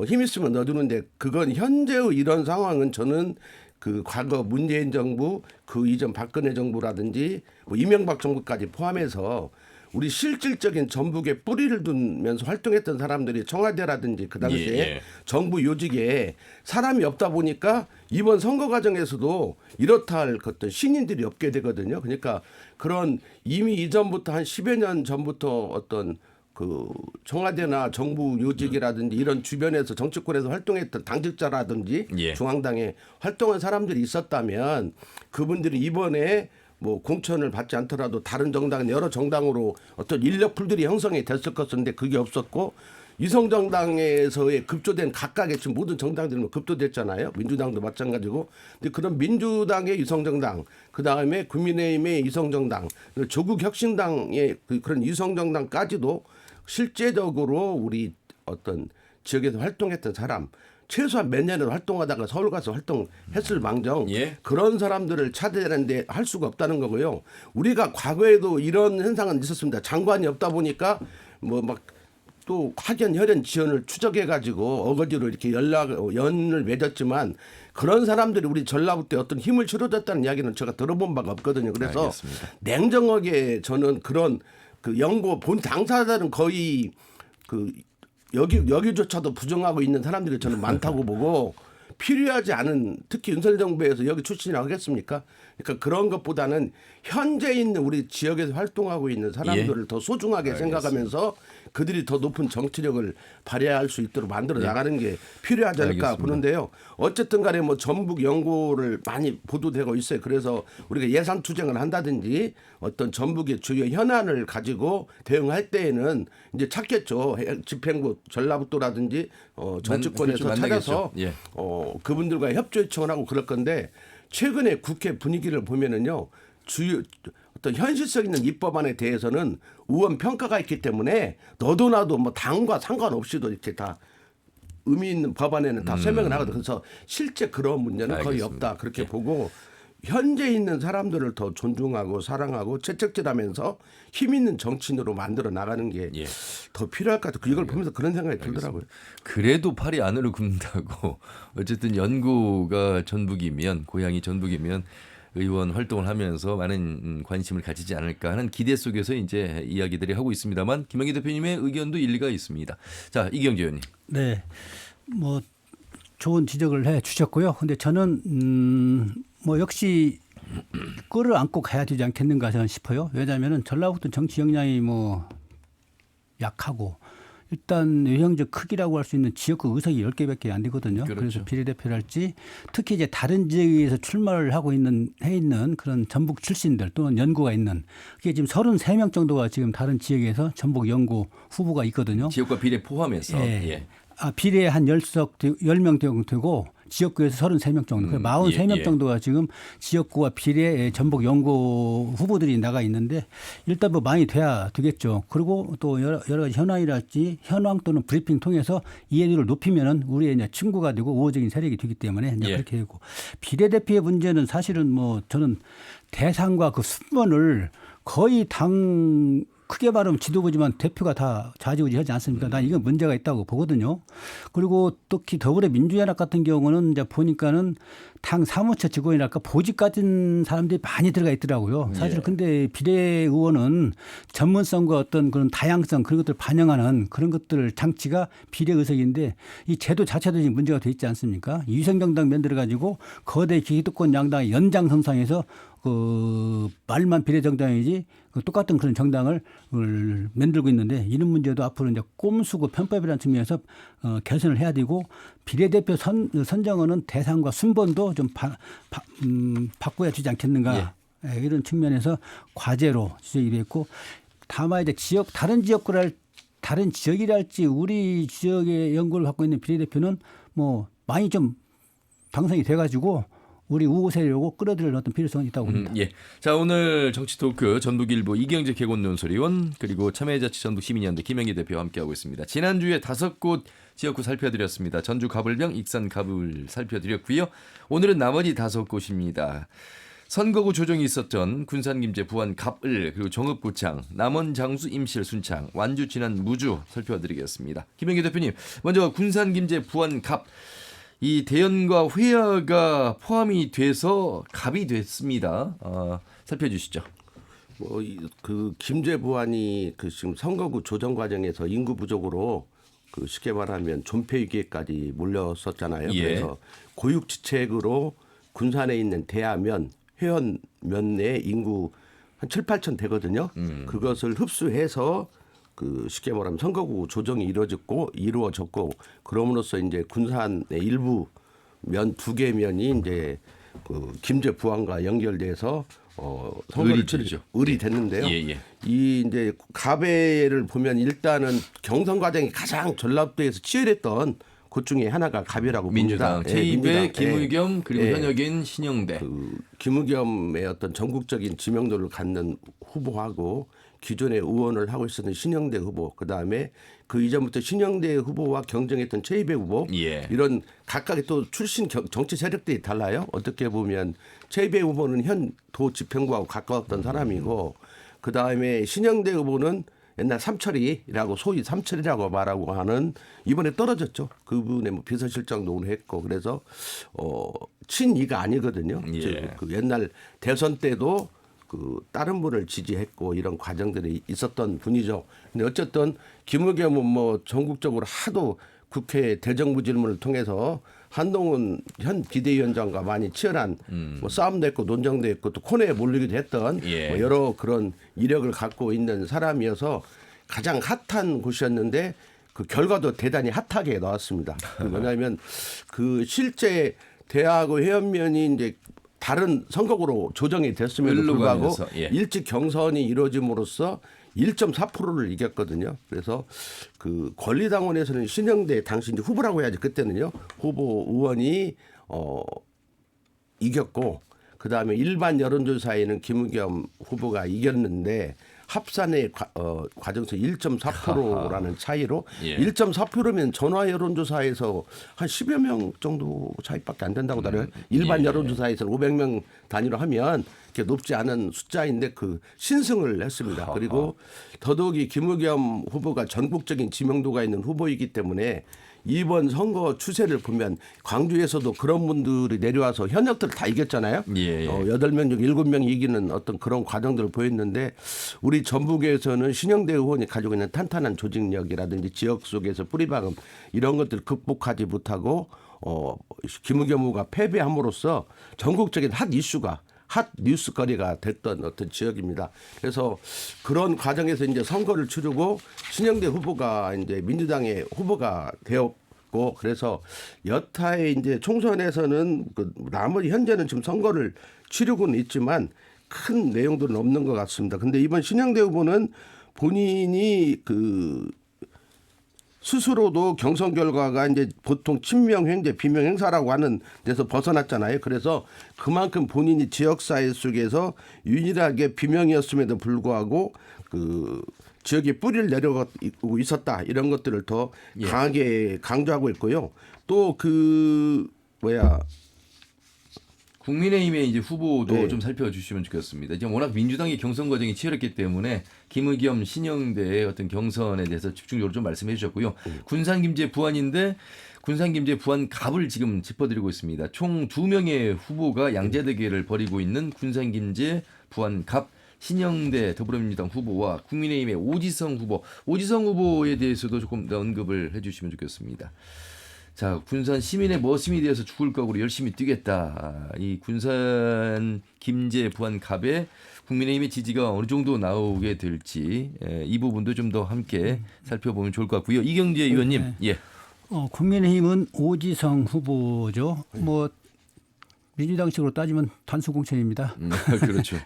힘 있으면 넣어주는데 그건 현재의 이런 상황은 저는 그 과거 문재인 정부 그 이전 박근혜 정부라든지 뭐 이명박 정부까지 포함해서 우리 실질적인 전북에 뿌리를 두면서 활동했던 사람들이 청와대라든지 그 당시에 정부 요직에 사람이 없다 보니까 이번 선거 과정에서도 이렇다 할 어떤 신인들이 없게 되거든요. 그러니까 그런 이미 이전부터 한 10여 년 전부터 어떤 그 청와대나 정부 요직이라든지 이런 주변에서 정치권에서 활동했던 당직자라든지 중앙당에 활동한 사람들이 있었다면 그분들이 이번에 뭐 공천을 받지 않더라도 다른 정당은 여러 정당으로 어떤 인력풀들이 형성이 됐을 것인데 그게 없었고 위성정당에서의 급조된 각각의 지금 모든 정당들은 급조됐잖아요. 민주당도 마찬가지고. 근데 그런 민주당의 위성정당, 그 다음에 국민의힘의 위성정당, 조국혁신당의 그런 위성정당까지도 실제적으로 우리 어떤 지역에서 활동했던 사람 최소한 몇 년을 활동하다가 서울 가서 활동했을 망정 그런 사람들을 찾아내는데 할 수가 없다는 거고요. 우리가 과거에도 이런 현상은 있었습니다. 장관이 없다 보니까 뭐 막 또 학연 혈연 지연을 추적해 가지고 어거지로 이렇게 연을 맺었지만 그런 사람들이 우리 전라북 때 어떤 힘을 실어줬다는 이야기는 제가 들어본 바가 없거든요. 그래서 알겠습니다. 냉정하게 저는 그런 그 연고 본 당사자는 거의 그 여기조차도 부정하고 있는 사람들이 저는 많다고 보고 필요하지 않은 특히 윤석열 정부에서 여기 출신이라고 하겠습니까? 그러니까 그런 것보다는 현재 있는 우리 지역에서 활동하고 있는 사람들을 더 소중하게 생각하면서 그들이 더 높은 정치력을 발휘할 수 있도록 만들어 나가는 게 필요하지 않을까 보는데요. 어쨌든 간에 뭐 전북 연고를 많이 보도되고 있어요. 그래서 우리가 예산 투쟁을 한다든지 어떤 전북의 주요 현안을 가지고 대응할 때에는 이제 찾겠죠. 집행부 전라북도라든지 정치권에서 찾아서 그분들과 협조 요청을 하고 그럴 건데 최근에 국회 분위기를 보면은요. 어떤 현실성 있는 입법안에 대해서는 의원 평가가 있기 때문에 너도 나도 뭐 당과 상관없이도 이렇게 다 의미 있는 법안에는 다 설명을 하거든요. 그래서 실제 그런 문제는 거의 없다 그렇게 보고 현재 있는 사람들을 더 존중하고 사랑하고 채찍질하면서 힘 있는 정치인으로 만들어 나가는 게 더 예. 필요할 것 같아요. 이걸 보면서 그런 생각이 들더라고요. 그래도 팔이 안으로 굽는다고 어쨌든 연구가 전북이면 고향이 전북이면 의원 활동을 하면서 많은 관심을 가지지 않을까 하는 기대 속에서 이제 이야기들이 하고 있습니다만 김영기 대표님의 의견도 일리가 있습니다. 자, 이경재 의원님. 네, 뭐 좋은 지적을 해 주셨고요. 근데 저는 뭐 역시 끌을 안고 가야 되지 않겠는가 저는 싶어요. 왜냐하면은 전라북도 정치 역량이 뭐 약하고 일단 외형적 크기라고 할 수 있는 지역구 의석이 10개밖에 안 되거든요. 그렇죠. 그래서 비례대표랄지 특히 이제 다른 지역에서 출마를 하고 있는 그런 전북 출신들 또는 연구가 있는 그게 지금 33명 정도가 지금 다른 지역에서 전북 연구 후보가 있거든요. 지역과 비례 포함해서. 예. 비례 한 10명 되고 지역구에서 33명 정도. 43명 정도가 지금 지역구와 비례 전북 연구 후보들이 나가 있는데 일단 뭐 많이 돼야 되겠죠. 그리고 또 여러 가지 현황 또는 브리핑 통해서 이해도를 높이면은 우리의 이제 친구가 되고 우호적인 세력이 되기 때문에 이제 그렇게 되고 비례대표의 문제는 사실은 뭐 저는 대상과 그 순번을 거의 크게 말하면 지도부지만 대표가 다 좌지우지하지 않습니까? 난 이건 문제가 있다고 보거든요. 그리고 특히 더불어민주연합 같은 경우는 이제 보니까는 당 사무처 직원이랄까 보직 가진 사람들이 많이 들어가 있더라고요. 사실 근데 비례의원은 전문성과 어떤 그런 다양성 그런 것들을 반영하는 그런 것들 장치가 비례의석인데 이 제도 자체도 지금 문제가 돼 있지 않습니까? 위성정당 만들어 가지고 거대 기득권 양당의 연장선상에서 그 말만 비례정당이지 똑같은 그런 정당을 만들고 있는데 이런 문제도 앞으로 이제 꼼수고 편법이라는 측면에서 개선을 해야 되고 비례대표 선정은 대상과 순번도 좀 바꿔야 되지 않겠는가 이런 측면에서 과제로 지적이 됐고 다만 이제 다른 지역이랄지 우리 지역의 연구를 갖고 있는 비례대표는 뭐 많이 좀 당선이 돼가지고 우리 우호 세력을 끌어들일 어떤 필요성이 있다고 봅니다. 자, 오늘 정치 토크 전북일보 이경재 개곤논설위원 그리고 참여자치 전북 시민연대 김영기 대표와 함께하고 있습니다. 지난주에 5곳 지역구 살펴드렸습니다. 전주 가불병, 익산 가불 살펴드렸고요. 오늘은 나머지 5곳입니다. 선거구 조정이 있었던 군산 김제 부안 갑을 그리고 정읍고창 남원 장수 임실 순창 완주 진안 무주 살펴드리겠습니다. 김영기 대표님 먼저 군산 김제 부안 갑 이 대연과 회야가 포함이 돼서 갑이 됐습니다. 살펴주시죠. 그 김제 부안이 그 지금 선거구 조정 과정에서 인구 부족으로 그 쉽게 말하면 존폐 위기에까지 몰렸었잖아요. 그래서 고육지책으로 군산에 있는 대하면 회원면 내 인구 한 7, 8천 되거든요. 그것을 흡수해서 그 쉽게 말하면 선거구 조정이 이루어졌고 그럼으로써 이제 군산의 일부 면 2개 면이 이제 그 김제 부안과 연결돼서 선거를 을이 됐는데요. 이 이제 갑의를 보면 일단은 경선 과정이 가장 전라도에서 치열했던 곳 중에 하나가 갑이라고 민주당 봅니다. 제2의 김의겸 그리고 현역인 신영대. 그 김의겸의 어떤 전국적인 지명도를 갖는 후보하고 기존에 의원을 하고 있었던 신영대 후보, 그다음에 그 이전부터 신영대 후보와 경쟁했던 최이배 후보 이런 각각의 또 출신 정치 세력들이 달라요. 어떻게 보면 최이배 후보는 현 도 지평구하고 가까웠던 사람이고 그다음에 신영대 후보는 옛날 삼철이라고 소위 삼철이라고 말하고 하는 이번에 떨어졌죠. 그분의 뭐 비서실장도 했고 그래서 친이가 아니거든요. 그 옛날 대선 때도 그 다른 분을 지지했고 이런 과정들이 있었던 분이죠. 근데 어쨌든 김의겸은 뭐 전국적으로 하도 국회 대정부 질문을 통해서 한동훈 현 비대위원장과 많이 치열한 뭐 싸움도 했고 논쟁도 했고 또 코너에 몰리기도 했던 뭐 여러 그런 이력을 갖고 있는 사람이어서 가장 핫한 곳이었는데 그 결과도 대단히 핫하게 나왔습니다. 왜냐하면 그 실제 대하고 회원면이 이제 다른 선거구로 조정이 됐음에도 불구하고 일찍 경선이 이루어짐으로써 1.4%를 이겼거든요. 그래서 그 권리당원에서는 신영대 당시 이제 후보라고 해야지 그때는요. 후보 의원이 이겼고 그다음에 일반 여론조사에는 김의겸 후보가 이겼는데 합산의 과정성 1.4%라는 차이로 예. 1.4%면 전화 여론조사에서 한 10여 명 정도 차이밖에 안 된다고 하더라고요. 일반 예. 여론조사에서는 500명 단위로 하면 이렇게 높지 않은 숫자인데 그 신승을 했습니다. 그리고 더더욱이 김의겸 후보가 전국적인 지명도가 있는 후보이기 때문에 이번 선거 추세를 보면 광주에서도 그런 분들이 내려와서 현역들을 다 이겼잖아요. 예. 8명 중 7명이 이기는 어떤 그런 과정들을 보였는데 우리 전북에서는 신영대 의원이 가지고 있는 탄탄한 조직력이라든지 지역 속에서 뿌리박음 이런 것들을 극복하지 못하고 김의겸 후보가 패배함으로써 전국적인 핫 이슈가 핫 뉴스거리가 됐던 어떤 지역입니다. 그래서 그런 과정에서 이제 선거를 치르고 신영대 후보가 이제 민주당의 후보가 되었고 그래서 여타의 이제 총선에서는 그 나머지 현재는 지금 선거를 치르고는 있지만 큰 내용들은 없는 것 같습니다. 근데 이번 신영대 후보는 본인이 그 스스로도 경선 결과가 이제 보통 친명 행제, 비명 행사라고 하는 데서 벗어났잖아요. 그래서 그만큼 본인이 지역사회 속에서 유일하게 비명이었음에도 불구하고 그 지역에 뿌리를 내려가고 있었다. 이런 것들을 더 강하게 강조하고 있고요. 또 국민의힘의 이제 후보도 네. 좀 살펴주시면 좋겠습니다. 이제 워낙 민주당의 경선 과정이 치열했기 때문에 김의겸 신영대의 어떤 경선에 대해서 집중적으로 좀 말씀해 주셨고요. 군산김제 부안인데 군산김제 부안 갑을 지금 짚어드리고 있습니다. 총 2명의 후보가 양자 대결을 벌이고 있는 군산김제 부안 갑 신영대 더불어민주당 후보와 국민의힘의 오지성 후보에 대해서도 조금 더 언급을 해주시면 좋겠습니다. 자, 군산 시민의 머슴이 되어서 죽을 각오로 열심히 뛰겠다. 이 군산 김제 부안 갑에 국민의힘의 지지가 어느 정도 나오게 될지 이 부분도 좀 더 함께 살펴보면 좋을 것 같고요. 이경재 의원님, 네. 예, 국민의힘은 오지성 후보죠. 뭐 민주당식으로 따지면 단수 공천입니다. 그렇죠.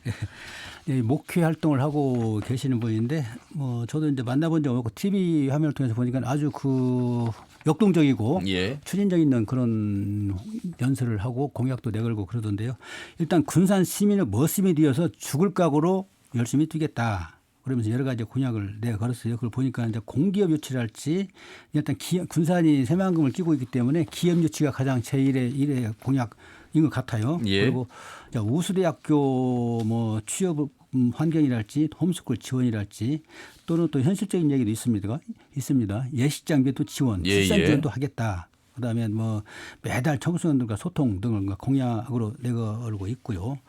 예, 목회 활동을 하고 계시는 분인데 뭐 저도 이제 만나본 적 없고 TV 화면을 통해서 보니까 아주 그 역동적이고 예, 추진력 있는 그런 연설을 하고 공약도 내걸고 그러던데요. 일단 군산 시민의 머슴이 되어서 죽을 각오로 열심히 뛰겠다. 그러면서 여러 가지 공약을 내걸었어요. 그걸 보니까 이제 공기업 유치랄지 일단 군산이 새만금을 끼고 있기 때문에 기업 유치가 가장 제1의 공약인 것 같아요. 예. 그리고 우수대학교 뭐 취업 환경이랄지 홈스쿨 지원이랄지 또는 또 현실적인 얘기도 있습니다. 예식장비도 지원, 예, 출산 예. 지원도 하겠다. 그다음에 뭐 매달 청소년들과 소통 등을 공약으로 내걸고 있고요.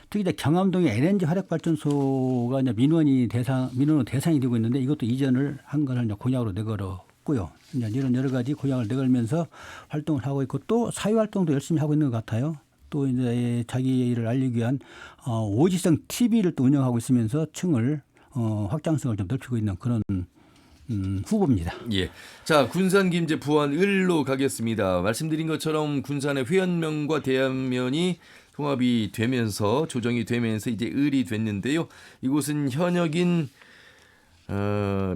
특히 이제 경암동의 LNG 화력발전소가 이제 민원의 대상이 되고 있는데 이것도 이전을 한 것을 이제 공약으로 내걸었고요. 이제 이런 여러 가지 공약을 내걸면서 활동을 하고 있고 또 사회 활동도 열심히 하고 있는 것 같아요. 또 이제 자기 일을 알리기 위한 오지성 TV를 또 운영하고 있으면서 층을 확장성을 좀 넓히고 있는 그런 후보입니다. 예. 자, 군산 김제 부안 을로 가겠습니다. 말씀드린 것처럼 군산의 회원면과 대안면이 통합이 되면서 조정이 되면서 이제 을이 됐는데요. 이곳은 현역인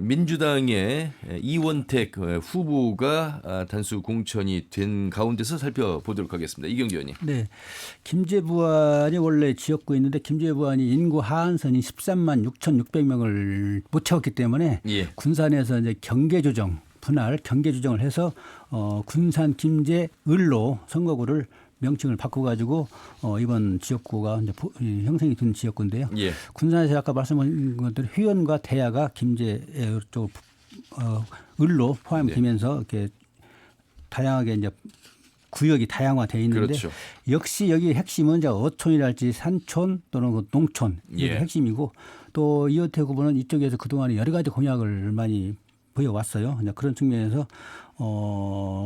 민주당의 이원택 후보가 단수 공천이 된 가운데서 살펴보도록 하겠습니다. 이경재 의원님. 네, 김제부안이 원래 지역구였는데 김제부안이 인구 하한선이 13만 6,600명을 못 채웠기 때문에 예. 군산에서 이제 경계 조정을 해서 군산 김제 을로 선거구를 명칭을 바꿔가지고 이번 지역구가 이제 형성이 된 지역구인데요. 예. 군산에서 아까 말씀드린 것들 회원과 대야가 김제 쪽 을로 포함되면서 이렇게 다양하게 이제 구역이 다양화되어 있는데 그렇죠. 역시 여기 핵심은 이제 어촌이랄지 산촌 또는 그 농촌 이게 예. 핵심이고 또 이호태 후보는 이쪽에서 그동안에 여러 가지 공약을 많이 보여왔어요. 그런 측면에서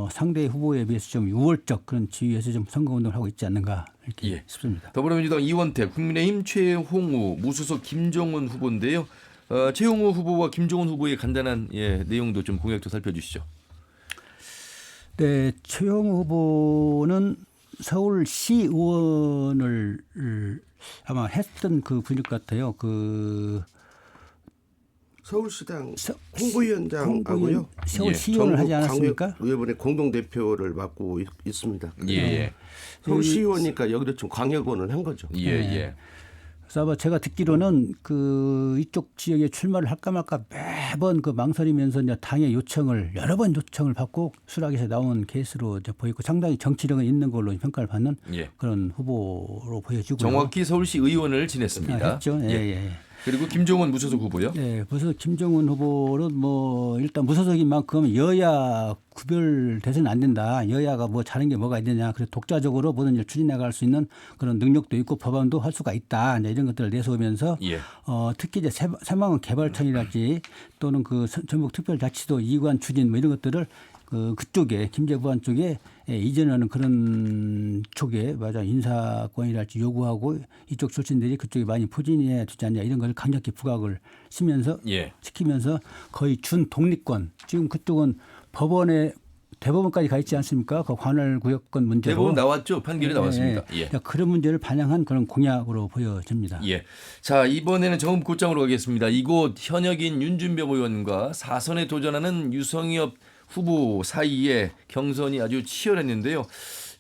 상대 후보에 비해서 좀 유월적 그런 지위에서 좀 선거운동을 하고 있지 않는가 이렇게 예. 싶습니다. 더불어민주당 이원택, 국민의힘 최홍우, 무소속 김정은 후보인데요. 최홍우 후보와 김정은 후보의 간단한 내용도 좀 공약도 살펴주시죠. 네, 최홍우 후보는 서울시 의원을 아마 했던 그 분일 것 같아요. 서울시당 홍보위원장하고요. 서울시의원을 하지 않았습니까? 의원의 공동 대표를 맡고 있습니다. 예. 서울시의원이니까 여기도 좀 광역원을 한 거죠. 예. 그래서 아마 제가 듣기로는 그 이쪽 지역에 출마를 할까 말까 매번 그 망설이면서 이제 당의 요청을 여러 번 요청을 받고 수락에서 나온 케이스로 이제 보이고 상당히 정치력은 있는 걸로 평가를 받는 예. 그런 후보로 보여지고요. 정확히 서울시 의원을 지냈습니다. 했죠. 예, 예. 그리고 김종원 무소속 후보요. 네, 그래서 김정은 후보는 뭐 일단 무소속인 만큼 여야 구별돼서는 안 된다. 여야가 뭐 잘한 게 뭐가 있느냐. 그래서 독자적으로 모든 일을 추진해 나갈 수 있는 그런 능력도 있고 법안도 할 수가 있다. 이제 이런 것들을 내세우면서 예. 특히 이제 새마을 개발청이랄지 또는 그 전북특별자치도 이관 추진 뭐 이런 것들을 그쪽에 김재부안 쪽에 이전하는 그런 쪽에 맞아 인사권이랄지 요구하고 이쪽 출신들이 그쪽에 많이 포진해 두지 않냐 이런 걸 강력히 부각을 예. 시키면서 거의 준 독립권 지금 그쪽은 법원에 대법원까지 가 있지 않습니까? 그 관할구역권 문제로 대법원 나왔죠. 판결이 나왔습니다. 예. 그런 문제를 반영한 그런 공약으로 보여집니다. 예. 자, 이번에는 정읍구청으로 가겠습니다. 이곳 현역인 윤준병 의원과 4선에 도전하는 유성엽 후보 사이에 경선이 아주 치열했는데요.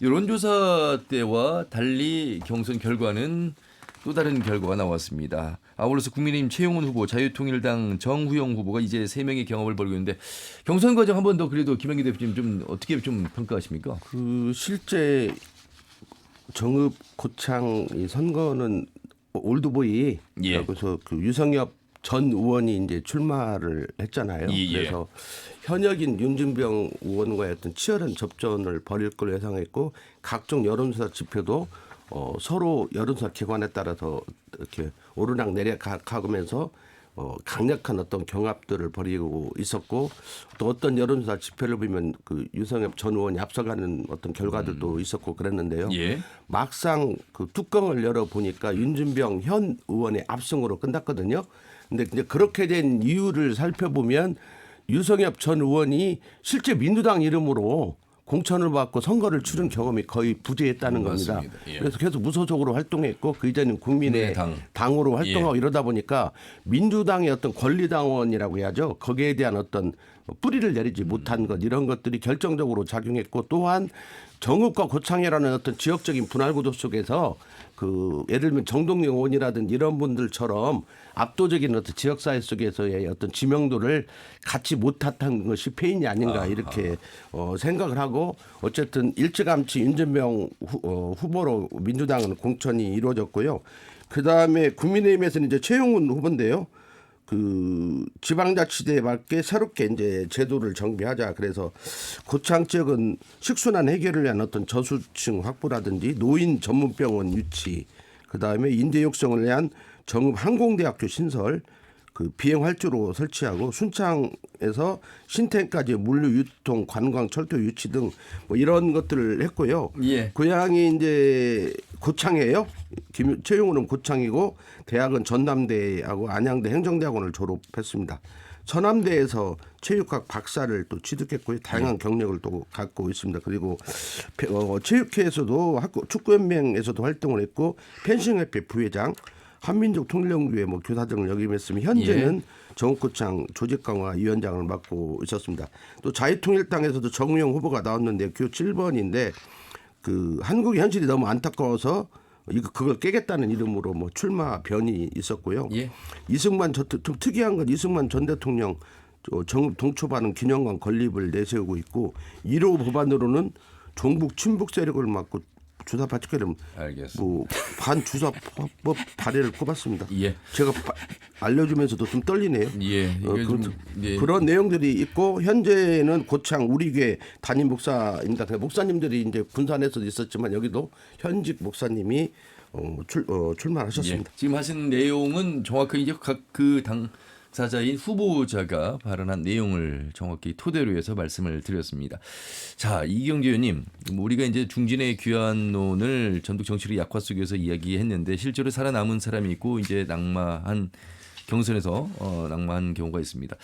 여론조사 때와 달리 경선 결과는 또 다른 결과가 나왔습니다. 아울러서 국민의힘 최용훈 후보, 자유통일당 정후영 후보가 이제 3명의 경합을 벌이고 있는데 경선 과정 한 번 더 그래도 김영기 대표님 좀 어떻게 좀 평가하십니까? 그 실제 정읍 고창 이 선거는 올드보이 예. 그래서 그 유성엽 전 의원이 이제 출마를 했잖아요. 예. 그래서 현역인 윤준병 의원과의 어떤 치열한 접전을 벌일 걸로 예상했고 각종 여론조사 지표도 서로 여론조사 기관에 따라서 이렇게 오르락 내려가면서 강력한 어떤 경합들을 벌이고 있었고 또 어떤 여론조사 지표를 보면 그 유성엽 전 의원이 앞서가는 어떤 결과들도 있었고 그랬는데요. 예. 막상 그 뚜껑을 열어 보니까 윤준병 현 의원의 압승으로 끝났거든요. 근데 이제 그렇게 된 이유를 살펴보면 유성엽 전 의원이 실제 민주당 이름으로 공천을 받고 선거를 치른 경험이 거의 부재했다는 겁니다. 맞습니다. 예. 그래서 계속 무소속으로 활동했고 그 이전엔 국민의 당으로 활동하고 예. 이러다 보니까 민주당의 어떤 권리당원이라고 해야죠. 거기에 대한 어떤 뿌리를 내리지 못한 것 이런 것들이 결정적으로 작용했고 또한 정읍과 고창이라는 어떤 지역적인 분할 구도 속에서 그 예를 들면 정동영 의원이라든지 이런 분들처럼 압도적인 어떤 지역사회 속에서의 어떤 지명도를 갖지 못했던 것이 패인이 아닌가 이렇게 생각을 하고 어쨌든 일찌감치 윤준병 후보로 민주당은 공천이 이루어졌고요. 그다음에 국민의힘에서는 이제 최용훈 후보인데요. 그 지방자치대에 맞게 새롭게 이제 제도를 정비하자. 그래서 고창 지역은 식순환 해결을 위한 어떤 저수층 확보라든지 노인 전문병원 유치, 그 다음에 인재 육성을 위한 정읍 항공대학교 신설, 그 비행 활주로 설치하고 순창에서 신택까지 물류 유통, 관광, 철도 유치 등 뭐 이런 것들을 했고요. 예. 고향이 이제 고창이에요. 최용훈은 고창이고 대학은 전남대하고 안양대 행정대학원을 졸업했습니다. 서남대에서 체육학 박사를 또 취득했고요. 다양한 경력을 또 갖고 있습니다. 그리고 체육회에서도 축구연맹에서도 활동을 했고 펜싱협회 부회장, 한민족 통일연구회 뭐 교사 등을 역임했으면 현재는 정읍구청 조직강화 위원장을 맡고 있었습니다. 또 자유통일당에서도 정우영 후보가 나왔는데 교 7번인데 그 한국의 현실이 너무 안타까워서 그걸 깨겠다는 이름으로 뭐 출마 변이 있었고요. 예. 이승만 좀 특이한 건 이승만 전 대통령 정읍 동초반은 균형과 건립을 내세우고 있고 1호 법안으로는 종북 친북 세력을 막고 주사 파치기를 알겠습니다. 뭐 반주사법 발의를 꼽았습니다. 예. 제가 알려주면서도 좀 떨리네요. 예. 이게 좀, 예. 그런 내용들이 있고 현재는 고창 우리교회 담임 목사입니다. 목사님들이 이제 분산해서도 있었지만 여기도 현직 목사님이 출마하셨습니다. 예. 지금 하신 내용은 정확하게 이제 각 그 당사자인 후보자가 발언한 내용을 정확히 토대로 해서 말씀을 드렸습니다. 자, 이경재 의원님, 우리가 이제 중진의 귀환론을 전북 정치의 약화 속에서 이야기했는데 실제로 살아남은 사람이 있고 이제 낙마한 경선에서 낙마한 경우가 있습니다.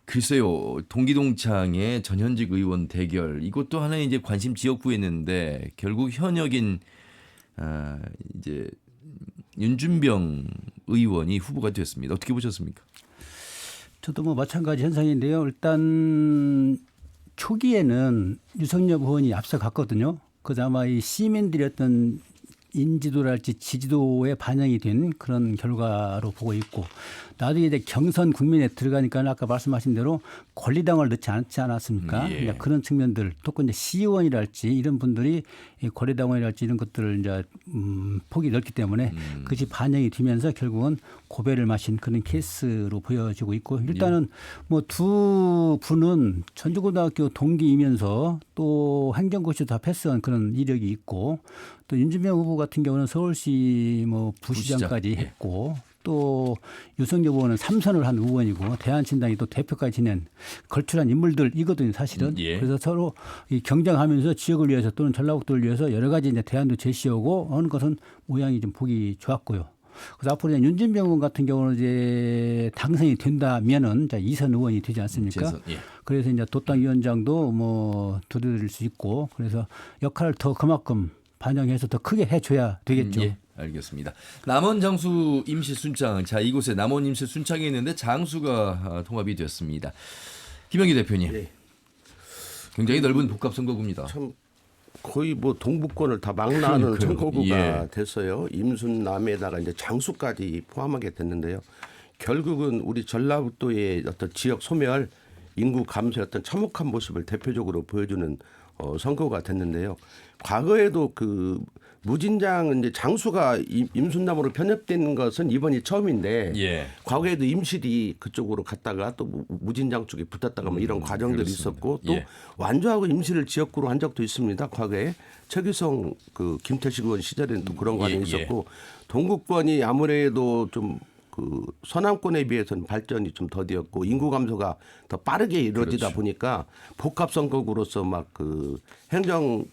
글쎄요, 동기동창의 전현직 의원 대결 이것도 하나의 이제 관심 지역구였는데 결국 현역인 이제 윤준병 의원이 후보가 됐습니다. 어떻게 보셨습니까? 저도 뭐 마찬가지 현상인데요. 일단 초기에는 유성엽 의원이 앞서갔거든요. 그래서 아마 이 시민들의 어떤 인지도랄지 지지도에 반영이 된 그런 결과로 보고 있고, 나중에 이제 경선 국민에 들어가니까 아까 말씀하신 대로 권리당을 넣지 않지 않았습니까? 예. 그러니까 그런 측면들, 또 이제 시의원이랄지 이런 분들이 이 권리당원이랄지 이런 것들을 이제 폭이 넓기 때문에 그것이 반영이 되면서 결국은 고배를 마신 그런 케이스로 보여지고 있고, 일단은 뭐 두 분은 전주고등학교 동기이면서 또 행정고시 다 패스한 그런 이력이 있고, 또 윤준명 후보 같은 경우는 서울시 뭐 부시장까지 부시장. 예. 했고, 또 유성열 후보는 3선을 한 의원이고 대한신당이 또 대표까지 지낸 걸출한 인물들이거든요, 사실은. 예. 그래서 서로 이 경쟁하면서 지역을 위해서 또는 전라북도를 위해서 여러 가지 이제 대안도 제시하고 하는 것은 모양이 좀 보기 좋았고요. 그래서 앞으로 이제 윤준명 의원 같은 경우는 이제 당선이 된다면은 이제 2선 의원이 되지 않습니까? 재선, 예. 그래서 이제 도당위원장도 뭐 두드릴 수 있고, 그래서 역할을 더 그만큼 반영해서 더 크게 해줘야 되겠죠. 예, 알겠습니다. 남원 장수 임시 순창. 자, 이곳에 남원 임시 순창이 있는데 장수가 통합이 됐습니다. 김영기 대표님. 예. 굉장히 넓은 복합 선거구입니다. 참 거의 뭐 동북권을 다 망라하는 그러니까요. 선거구가 예. 됐어요. 임순남에다가 이제 장수까지 포함하게 됐는데요. 결국은 우리 전라북도의 어떤 지역 소멸, 인구 감소의 어떤 참혹한 모습을 대표적으로 보여주는 선거가 됐는데요. 과거에도 그 무진장 이제 장수가 임순남으로 편입된 것은 이번이 처음인데, 예. 과거에도 임실이 그쪽으로 갔다가 또 무진장 쪽에 붙었다가 뭐 이런 과정들이 그렇습니다. 있었고, 또 예. 완주하고 임실을 지역구로 한 적도 있습니다. 과거에 최규성 그 김태식 의원 시절에는 또 그런 과정이 예. 있었고, 동구권이 아무래도 좀 그 서남권에 비해서는 발전이 좀 더디었고 인구 감소가 더 빠르게 이루어지다 그렇죠. 보니까 복합 선거구로서 막 그 행정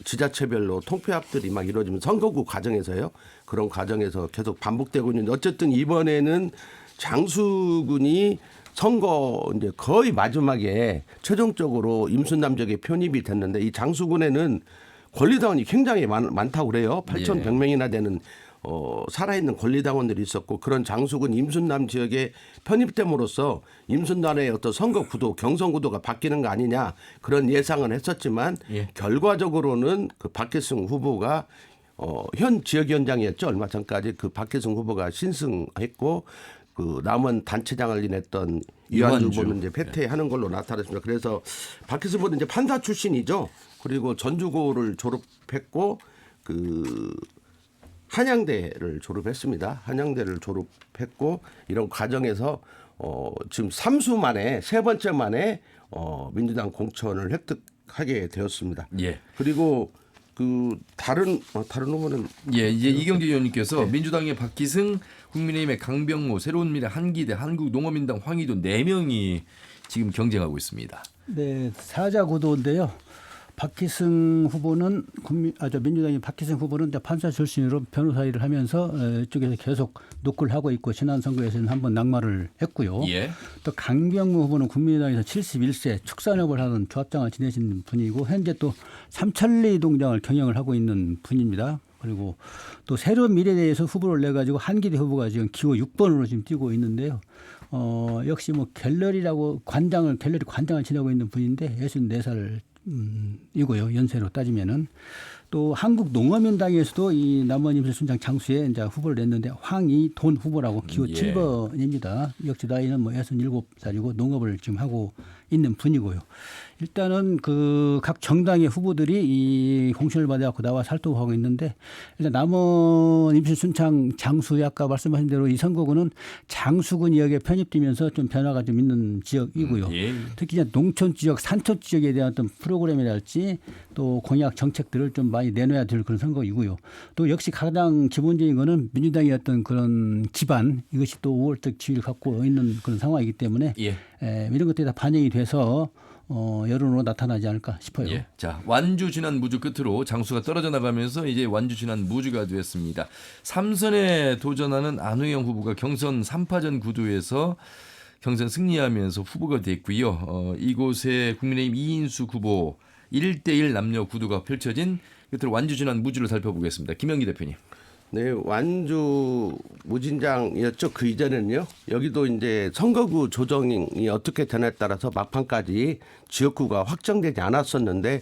지자체별로 통폐합들이 막 이루어지면 선거구 과정에서요. 그런 과정에서 계속 반복되고 있는데, 어쨌든 이번에는 장수군이 선거 이제 거의 마지막에 최종적으로 임순남 지역에 편입이 됐는데, 이 장수군에는 권리당원이 굉장히 많다고 그래요. 8,100명이나 되는 살아있는 권리당원들이 있었고, 그런 장수군 임순남 지역에 편입됨으로써 임순남의 어떤 선거 구도, 경선 구도가 바뀌는 거 아니냐, 그런 예상은 했었지만, 예. 결과적으로는 그 박혜승 후보가 현 지역위원장이었죠. 얼마 전까지 그 박혜승 후보가 신승했고, 그 남원 단체장을 지냈던 이완주 후보는 이제 패퇴하는 걸로 나타났습니다. 그래서 박혜승 후보는 이제 판사 출신이죠. 그리고 전주고를 졸업했고 그 한양대를 졸업했습니다. 한양대를 졸업했고, 이런 과정에서 지금 3수 만에, 세 번째 만에 민주당 공천을 획득하게 되었습니다. 예. 그리고 그 다른 후보는 예, 이제 이경재 의원님께서 민주당의 박기승, 국민의힘의 강병모, 새로운미래 한기대, 한국농어민당 황희도 4명이 지금 경쟁하고 있습니다. 네, 사자 구도인데요. 박희승 후보는 민주당의 박희승 후보는 판사 출신으로 변호사 일을 하면서 이쪽에서 계속 노크를 하고 있고, 지난 선거에서는 한번 낙마를 했고요. 예. 또 강병무 후보는 국민의당에서 71세 축산업을 하는 조합장을 지내신 분이고, 현재 또 삼천리 동장을 경영을 하고 있는 분입니다. 그리고 또 새로운 미래대에서 후보를 내가지고 한기대 후보가 지금 기호 6번으로 지금 뛰고 있는데요. 역시 뭐 갤러리 관장을 지내고 있는 분인데 64살 이고요. 연세로 따지면은. 또 한국농어민당에서도 이 남원 임시순창 장수에 이제 후보를 냈는데 황희돈 후보라고 기호 예. 7번입니다. 역시 나이는 뭐 67살이고 농업을 지금 하고 있는 분이고요. 일단은 그 각 정당의 후보들이 이 공천을 받아갖고 나와 살도하고 있는데, 일단 남원 임시순창 장수, 아까 말씀하신 대로 이 선거구는 장수군 지역에 편입되면서 좀 변화가 좀 있는 지역이고요. 예. 특히 이제 농촌 지역, 산촌 지역에 대한 어떤 프로그램이랄지 또 공약 정책들을 좀 많이 내놔야 될 그런 선거이고요. 또 역시 가장 기본적인 거는 민주당의 어떤 그런 기반, 이것이 또 5월적 지위를 갖고 있는 그런 상황이기 때문에 예. 이런 것들이 다 반영이 돼서 여론으로 나타나지 않을까 싶어요. 예. 자, 완주 지난 무주 끝으로 장수가 떨어져 나가면서 이제 완주 지난 무주가 됐습니다. 3선에 도전하는 안우영 후보가 경선 3파전 구도에서 경선 승리하면서 후보가 됐고요. 이곳에 국민의힘 이인수 후보 1대1 남녀 구도가 펼쳐진 끝으로 완주 지난 무주를 살펴보겠습니다. 김영기 대표님. 네, 완주 무진장이었죠. 그 이전에는요. 여기도 이제 선거구 조정이 어떻게 되냐에 따라서 막판까지 지역구가 확정되지 않았었는데,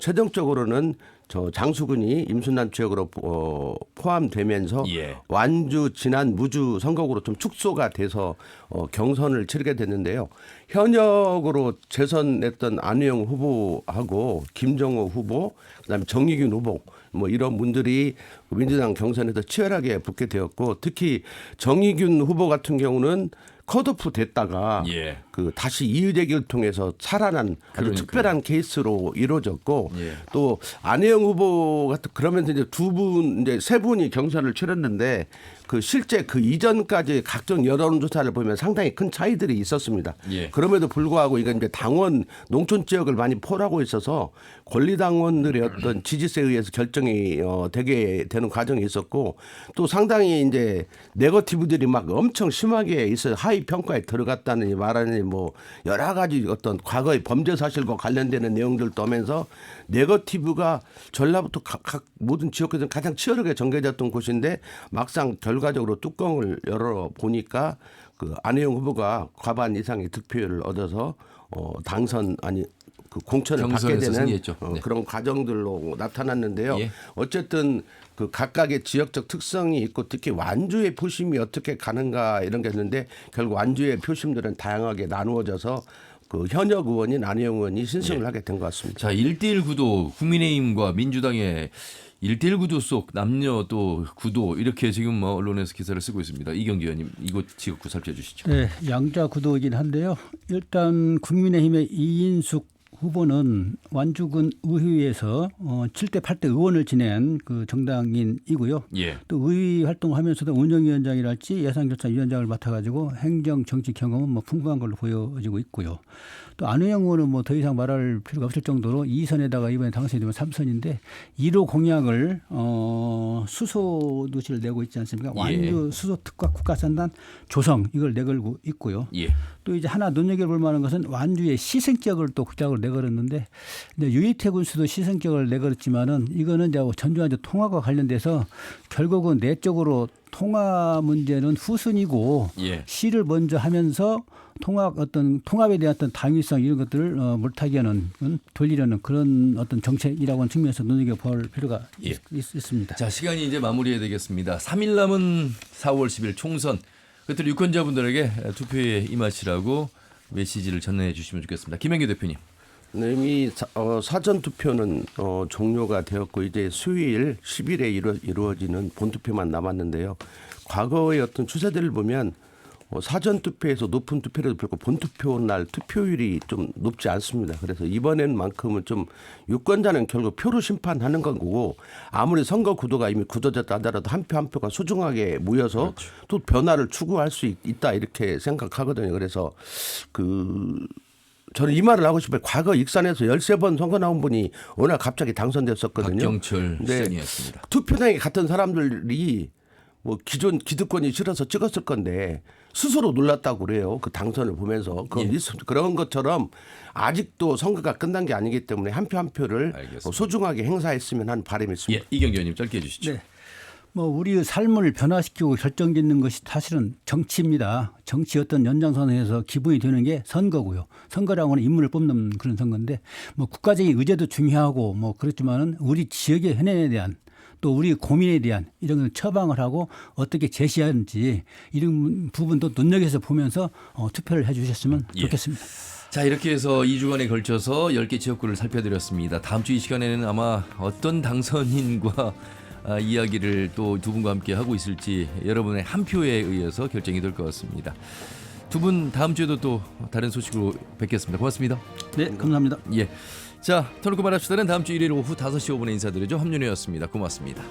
최종적으로는 저 장수군이 임순란 지역으로 포함되면서 예. 완주 진안 무주 선거구로 좀 축소가 돼서 경선을 치르게 됐는데요. 현역으로 재선했던 안우영 후보하고 김정호 후보, 그다음에 정의균 후보 뭐 이런 분들이 민주당 경선에서 치열하게 붙게 되었고, 특히 정의균 후보 같은 경우는 컷오프 됐다가 예. 그 다시 이의제기를 통해서 살아난 아주 그러니까요. 특별한 케이스로 이루어졌고, 예. 또 안혜영 후보 같은 그러면서 이제 이제 세 분이 경선을 치렀는데 그 실제 그 이전까지 각종 여론조사를 보면 상당히 큰 차이들이 있었습니다. 예. 그럼에도 불구하고 이건 이제 당원 농촌 지역을 많이 포함하고 있어서 권리당원들의 어떤 지지세에 의해서 결정이 되게 되는 과정이 있었고, 또 상당히 이제 네거티브들이 막 엄청 심하게 있어요. 하위 평가에 들어갔다는 말하는 뭐 여러 가지 어떤 과거의 범죄 사실과 관련되는 내용들도 하면서 네거티브가 전라부터 각 모든 지역에서 가장 치열하게 전개됐던 곳인데, 막상 결과적으로 뚜껑을 열어 보니까 그 안혜영 후보가 과반 이상의 득표율을 얻어서 당선 아니 그 공천을 받게 경선에서 되는 승리했죠. 네. 그런 과정들로 나타났는데요. 예. 어쨌든 그 각각의 지역적 특성이 있고, 특히 완주의 표심이 어떻게 가는가 이런 게 있는데, 결국 완주의 표심들은 다양하게 나누어져서 그 현역 의원인 안혜영 의원이 신승을 예. 하게 된 것 같습니다. 자, 1대1 구도 국민의힘과 민주당의 1대1 구도 속 남녀 또 구도 이렇게 지금 뭐 언론에서 기사를 쓰고 있습니다. 이경규 의원님 이곳 지역구 살펴 주시죠. 네, 양자 구도이긴 한데요. 일단 국민의힘의 이인숙 후보는 완주군 의회에서 7대 8대 의원을 지낸 그 정당인이고요. 예. 또 의회 활동하면서도 운영위원장이랄지 예산결산위원장을 맡아가지고 행정 정치 경험은 뭐 풍부한 걸로 보여지고 있고요. 또 안우영 의원은 뭐 더 이상 말할 필요가 없을 정도로 2선에다가 이번에 당선이 되면 3선인데 1호 공약을 수소 누시를 내고 있지 않습니까? 완주 수소 특화 국가산단 조성 이걸 내걸고 있고요. 예. 또 이제 하나 눈여겨볼 만한 것은 완주의 시승격을 또 국작으로 내걸었는데, 유이태 군수도 시승격을 내걸었지만은 이거는 이제 전두환 통합과 관련돼서 결국은 내적으로 통합 문제는 후순이고 예. 시를 먼저 하면서 통합에 대한 어떤 당위성 이런 것들을 물타기 하는 돌리려는 그런 어떤 정책이라고 하는 측면에서 눈여겨볼 필요가 예. 있습니다. 자, 시간이 이제 마무리해야 되겠습니다. 3일 남은 4월 10일 총선. 그때 유권자분들에게 투표에 임하시라고 메시지를 전해 주시면 좋겠습니다. 김현규 대표님. 네, 이미 사전 투표는 종료가 되었고, 이제 수요일 10일에 이루어지는 본투표만 남았는데요. 과거의 어떤 추세들을 보면 사전 투표에서 높은 투표를 불고 본투표 날 투표율이 좀 높지 않습니다. 그래서 이번엔만큼은 좀 유권자는 결국 표로 심판하는 거고, 아무리 선거 구도가 이미 굳어졌다 하더라도 한 표 한 표가 소중하게 모여서 그렇죠. 또 변화를 추구할 수 있다 이렇게 생각하거든요. 그래서 저는 이 말을 하고 싶어요. 과거 익산에서 13번 선거 나온 분이 오늘 갑자기 당선됐었거든요. 박경철 네. 시장이었습니다. 투표장에 갔던 사람들이 뭐 기존 기득권이 싫어서 찍었을 건데 스스로 놀랐다고 그래요. 그 당선을 보면서. 그런 것처럼 아직도 선거가 끝난 게 아니기 때문에 한 표 한 표를 알겠습니다. 소중하게 행사했으면 하는 바람이 있습니다. 예, 이경규 의원님 짧게 해주시죠. 네. 뭐 우리의 삶을 변화시키고 결정짓는 것이 사실은 정치입니다. 정치 어떤 연장선에서 기본이 되는 게 선거고요. 선거라고 하는 인물을 뽑는 그런 선거인데, 뭐 국가적인 의제도 중요하고 뭐 그렇지만은 우리 지역의 현안에 대한 또 우리 고민에 대한 이런 걸 처방을 하고 어떻게 제시하는지 이런 부분도 눈여겨서 보면서 투표를 해 주셨으면 예. 좋겠습니다. 자, 이렇게 해서 2주간에 걸쳐서 10개 지역구를 살펴드렸습니다. 다음 주 이 시간에는 아마 어떤 당선인과 이야기를 또 두 분과 함께 하고 있을지 여러분의 한 표에 의해서 결정이 될 것 같습니다. 두 분 다음 주에도 또 다른 소식으로 뵙겠습니다. 고맙습니다. 네, 감사합니다. 예. 자, 터놓고 말합시다는 다음 주 일요일 오후 5시 5분에 인사드리죠. 함윤혜였습니다. 고맙습니다.